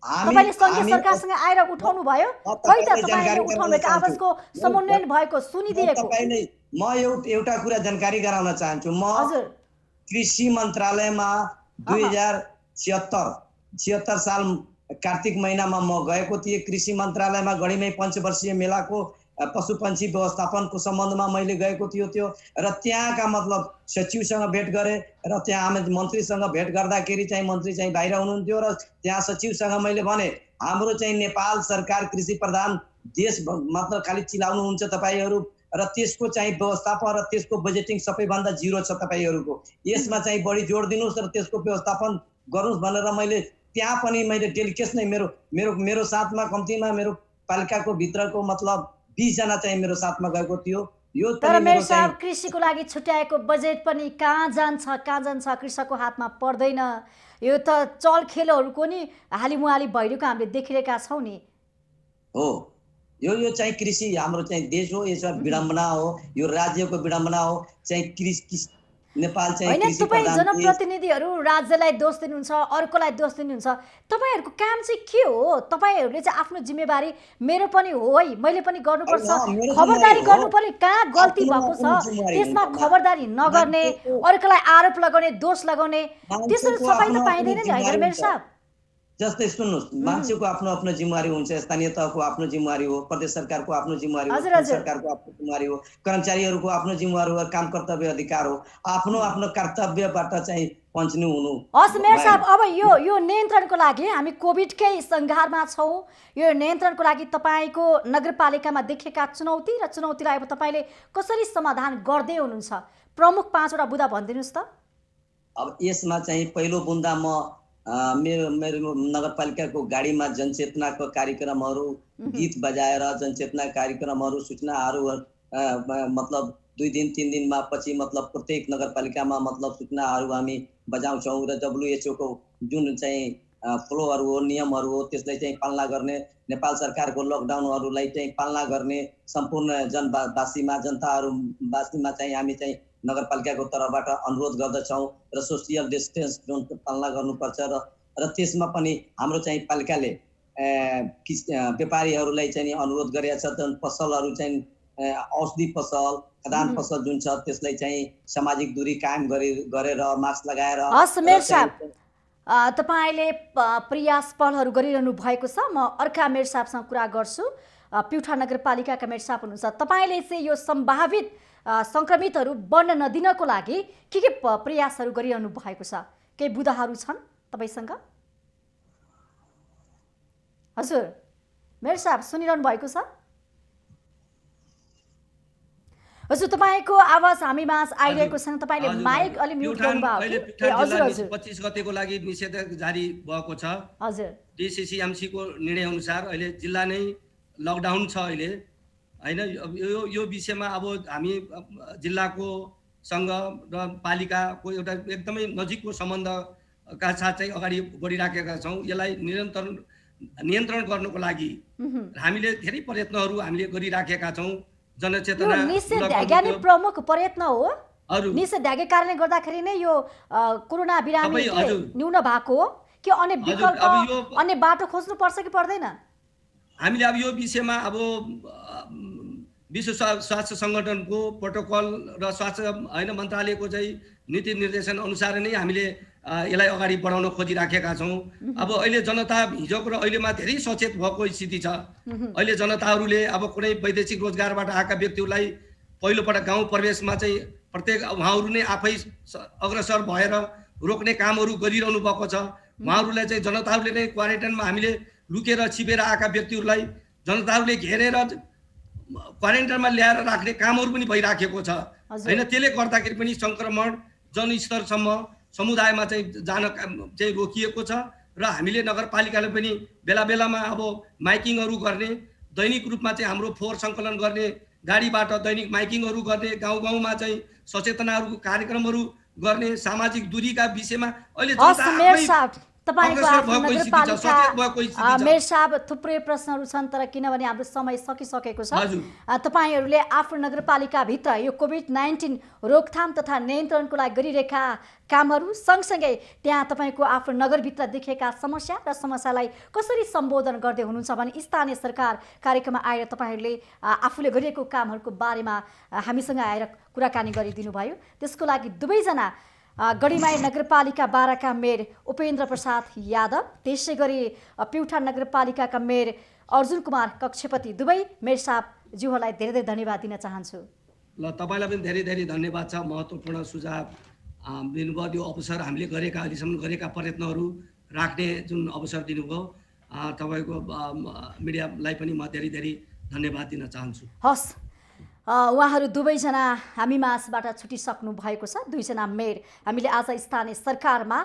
तपाईले सङ्घीय सरकारसँग आएर उठाउनु भयो? खै त तपाईँले उठाउनु भएको आवाजको समन्वयन भएको सुनिदिएको? म एउटा कुरा जानकारी गराउन चाहन्छु। म कृषि मन्त्रालयमा 2076 साल कार्तिक महिनामा म गएको थिएँ। कृषि मन्त्रालयमा गढीमै पञ्चवर्षीय मेलाको पशु पंक्षी व्यवस्थापनको सम्बन्धमा मैले गएको थियो त्यो र त्यहाँका मतलब सचिवसँग भेट गरेँ र त्यहाँ हामी मन्त्रीसँग भेट गर्दाखेरि चाहिँ मन्त्री चाहिँ बाहिर हुनुहुन्थ्यो र त्यहाँ सचिवसँग मैले भने हाम्रो चाहिँ नेपाल सरकार कृषि प्रधान देश मतलब खालि चिलाउनुहुन्छ तपाईँहरू र त्यसको चाहिँ व्यवस्थापन र त्यसको बजेटिङ सबैभन्दा जिरो छ तपाईँहरूको। यसमा चाहिँ बढी जोड दिनुहोस् र त्यसको व्यवस्थापन गर्नुहोस् भनेर मैले त्यहाँ पनि मैले डेलिगेट्स नै मेरो साथमा कम्तीमा मेरो पालिकाको भित्रको मतलब 20 जना चाहिँ मेरो साथमा गएको थियो। यो तर मेरो साहब कृषिको लागि छुट्याएको बजेट पनि कहाँ जान्छ कृषकको हातमा पर्दैन। यो त चलखेलहरूको नि हालिमुहाली भइरहेको हामीले देखिरहेका छौँ नि। हो यो चाहिँ कृषि हाम्रो चाहिँ देश हो, यसमा विडम्बना हो, यो राज्यको विडम्बना हो। चाहिँ कृषि नेपाल चाहिँ हैन। तपाईँ जनप्रतिनिधिहरू राज्यलाई दोष दिनुहुन्छ, अर्कोलाई दोष दिनुहुन्छ। तपाईँहरूको काम चाहिँ के हो? तपाईँहरूले चाहिँ आफ्नो जिम्मेवारी मेरो पनि हो है, मैले पनि गर्नुपर्छ, खबरदारी गर्नु पर्यो। कहाँ गल्ती भएको छ त्यसमा खबरदारी नगर्ने, अर्कोलाई आरोप लगाउने, दोष लगाउने, त्यसरी सफाइ त पाइँदैन नि हैन मेरो साहब? जस्तै सुन्नुहोस्, मान्छेको आफ्नो आफ्नो जिम्मेवारी हुन्छ। स्थानीय तहको आफ्नो जिम्मेवारी हो, प्रदेश सरकारको आफ्नो जिम्मेवारी हो, सरकारको आफ्नो जिम्मेवारी हो, कर्मचारीहरूको आफ्नो जिम्मेवारी हो, काम कर्तव्य अधिकार हो। आफ्नो आफ्नो कर्तव्यबाट चाहिँ पञ्चनु हुनु। हस् मेयर साहब, अब यो नियन्त्रणको लागि हामी कोभिडकै सङ्घारमा छौँ। यो नियन्त्रणको लागि तपाईँको नगरपालिकामा देखेका चुनौती र चुनौतीलाई अब तपाईँले कसरी समाधान गर्दै हुनुहुन्छ? प्रमुख 5 वटा बुँदा भनिदिनुहोस् त। अब यसमा चाहिँ पहिलो बुँदा म मेरो नगरपालिकाको गाडीमा जनचेतनाको कार्यक्रमहरू, गीत बजाएर जनचेतना कार्यक्रमहरू, सूचनाहरू मतलब 2 दिन 3 दिनमा पछि मतलब प्रत्येक नगरपालिकामा मतलब सूचनाहरू हामी बजाउँछौँ र WHO को जुन चाहिँ फ्लोहरू हो नियमहरू हो त्यसलाई चाहिँ पालना गर्ने, नेपाल सरकारको लकडाउनहरूलाई चाहिँ पालना गर्ने सम्पूर्ण जनतावासीमा चाहिँ हामी चाहिँ नगरपालिकाको तर्फबाट अनुरोध गर्दछौँ र सोसियल डिस्टेन्स जुन पालना गर्नुपर्छ र त्यसमा पनि हाम्रो चाहिँ पालिकाले व्यापारीहरूलाई चाहिँ अनुरोध गरेका छ। जुन पसलहरू चाहिँ औषधि पसल, खदान पसल जुन छ त्यसलाई चाहिँ सामाजिक दूरी कायम गरेर मास्क लगाएर। हस् मेयर साहब, तपाईँले प्रयास पहलहरू गरिरहनु भएको छ। म अर्का मेयर साहबसँग कुरा गर्छु। प्युठान नगरपालिकाका मेयर साहब हुनुहुन्छ। तपाईँले चाहिँ यो सम्भावित सङ्क्रमितहरू बढ्न नदिनको लागि के प्रयासहरू गरिरहनु भएको छ? केही बुदाहरू छन् तपाईँसँग? हजुर मेयर साहब सुनिरहनु भएको छ? हजुर तपाईँको आवाज हामीमा आइरहेको छैन। तपाईँले माइक अलि म्युट गर्नुभयो। हजुर हजुर 25 गतेको लागि निषेधाज्ञा जारी भएको छ। हजुर DCCMC को निर्णय अनुसार अहिले जिल्ला नै लकडाउन छ अहिले हैन। यो विषयमा अब हामी जिल्लाको सँग र पालिकाको एउटा एकदमै नजिकको सम्बन्धका साथ चाहिँ अगाडि बढिराखेका छौँ। यसलाई नियन्त्रण गर्नको लागि हामीले धेरै प्रयत्नहरू हामीले गरिराखेका छौँ। जनचेतना निषेधाज्ञा नै प्रमुख प्रयत्न हो। निषेधाज्ञा कारणले गर्दाखेरि नै यो कोरोना बिरामी न्यून भएको हो कि अन्य विकल्प अन्य बाटो खोज्नु पर्छ कि पर्दैन? हामीले अब यो विषयमा अब विश्व स्वास्थ्य सङ्गठनको प्रोटोकल र स्वास्थ्य हैन मन्त्रालयको चाहिँ नीति निर्देशन अनुसार नै हामीले यसलाई अगाडि बढाउन खोजिराखेका छौँ। अब अहिले जनता हिजोको र अहिलेमा धेरै सचेत भएको स्थिति छ। अहिले जनताहरूले अब कुनै वैदेशिक रोजगारबाट आएका व्यक्तिहरूलाई पहिलोपटक गाउँ प्रवेशमा चाहिँ प्रत्येक उहाँहरू नै आफै अग्रसर भएर रोक्ने कामहरू गरिरहनु भएको छ। उहाँहरूलाई चाहिँ जनताहरूले नै क्वारेन्टाइनमा हामीले लुकेर छिपेर आएका व्यक्तिहरूलाई जनताहरूले घेरेर क्वारेन्टाइनमा ल्याएर राख्ने कामहरू पनि भइराखेको छ हैन। त्यसले गर्दाखेरि पनि सङ्क्रमण जनस्तरसम्म समुदायमा चाहिँ जान चाहिँ रोकिएको छ र हामीले नगरपालिकाले पनि बेला बेलामा अब माइकिङहरू गर्ने, दैनिक रूपमा चाहिँ हाम्रो फोहोर सङ्कलन गर्ने गाडीबाट दैनिक माइकिङहरू गर्ने, गाउँ गाउँमा चाहिँ सचेतनाहरूको कार्यक्रमहरू गर्ने, सामाजिक दूरीका विषयमा अहिले तपाईँको आफ्नो नगरपालिका मेयर साहब थुप्रै प्रश्नहरू छन् तर किनभने हाम्रो समय सकिसकेको छ। तपाईँहरूले आफ्नो नगरपालिकाभित्र यो कोभिड-19 रोकथाम तथा नियन्त्रणको लागि गरिरहेका कामहरू सँगसँगै त्यहाँ तपाईँको आफ्नो नगरभित्र देखेका समस्या र समस्यालाई कसरी सम्बोधन गर्दै हुनुहुन्छ भने स्थानीय सरकार कार्यक्रममा आएर तपाईँहरूले आफूले गरिएको कामहरूको बारेमा हामीसँग आएर कुराकानी गरिदिनु भयो। त्यसको लागि दुवैजना गढीमाई नगरपालिका 12 का मेयर उपेन्द्र प्रसाद यादव, त्यसै गरी प्युठान नगरपालिकाका मेयर अर्जुन कुमार कक्षपति, दुवै मेयर साहब ज्यूहरूलाई धेरै धेरै धन्यवाद दिन चाहन्छु। ल तपाईँलाई पनि धेरै धेरै धन्यवाद छ। महत्त्वपूर्ण सुझाव दिनुभयो। त्यो अवसर हामीले गरेका अहिलेसम्म गरेका प्रयत्नहरू राख्ने जुन अवसर दिनुभयो तपाईँको मिडियालाई पनि म धेरै धेरै धन्यवाद दिन चाहन्छु। हस्, उहाँहरू दुवैजना हामी माझबाट छुटिसक्नु भएको छ। दुईजना मेयर हामीले आज स्थानीय सरकारमा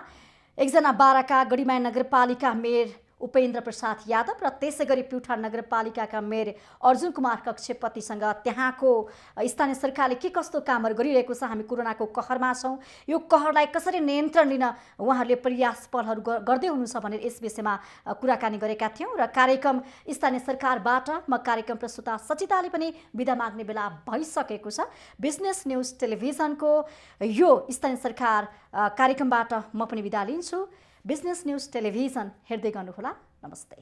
एकजना 12 का गढीमाई नगरपालिका मेयर उपेन्द्र प्रसाद यादव र त्यसै गरी प्युठान नगरपालिकाका मेयर अर्जुन कुमार कक्षपतिसँग त्यहाँको स्थानीय सरकारले के कस्तो कामहरू गरिरहेको छ, हामी कोरोनाको कहरमा छौँ, यो कहरलाई कसरी नियन्त्रण लिन उहाँहरूले प्रयास पहलहरू गर्दै हुनुहुन्छ भनेर यस विषयमा कुराकानी गरेका थियौँ। र कार्यक्रम स्थानीय सरकारबाट म कार्यक्रम प्रस्तुता सचिताले पनि बिदा माग्ने बेला भइसकेको छ। बिजनेस न्युज टेलिभिजनको यो स्थानीय सरकार कार्यक्रमबाट म पनि बिदा लिन्छु। बिजनेस न्युज टेलिभिजन हेर्दै गर्नुहोला। नमस्ते।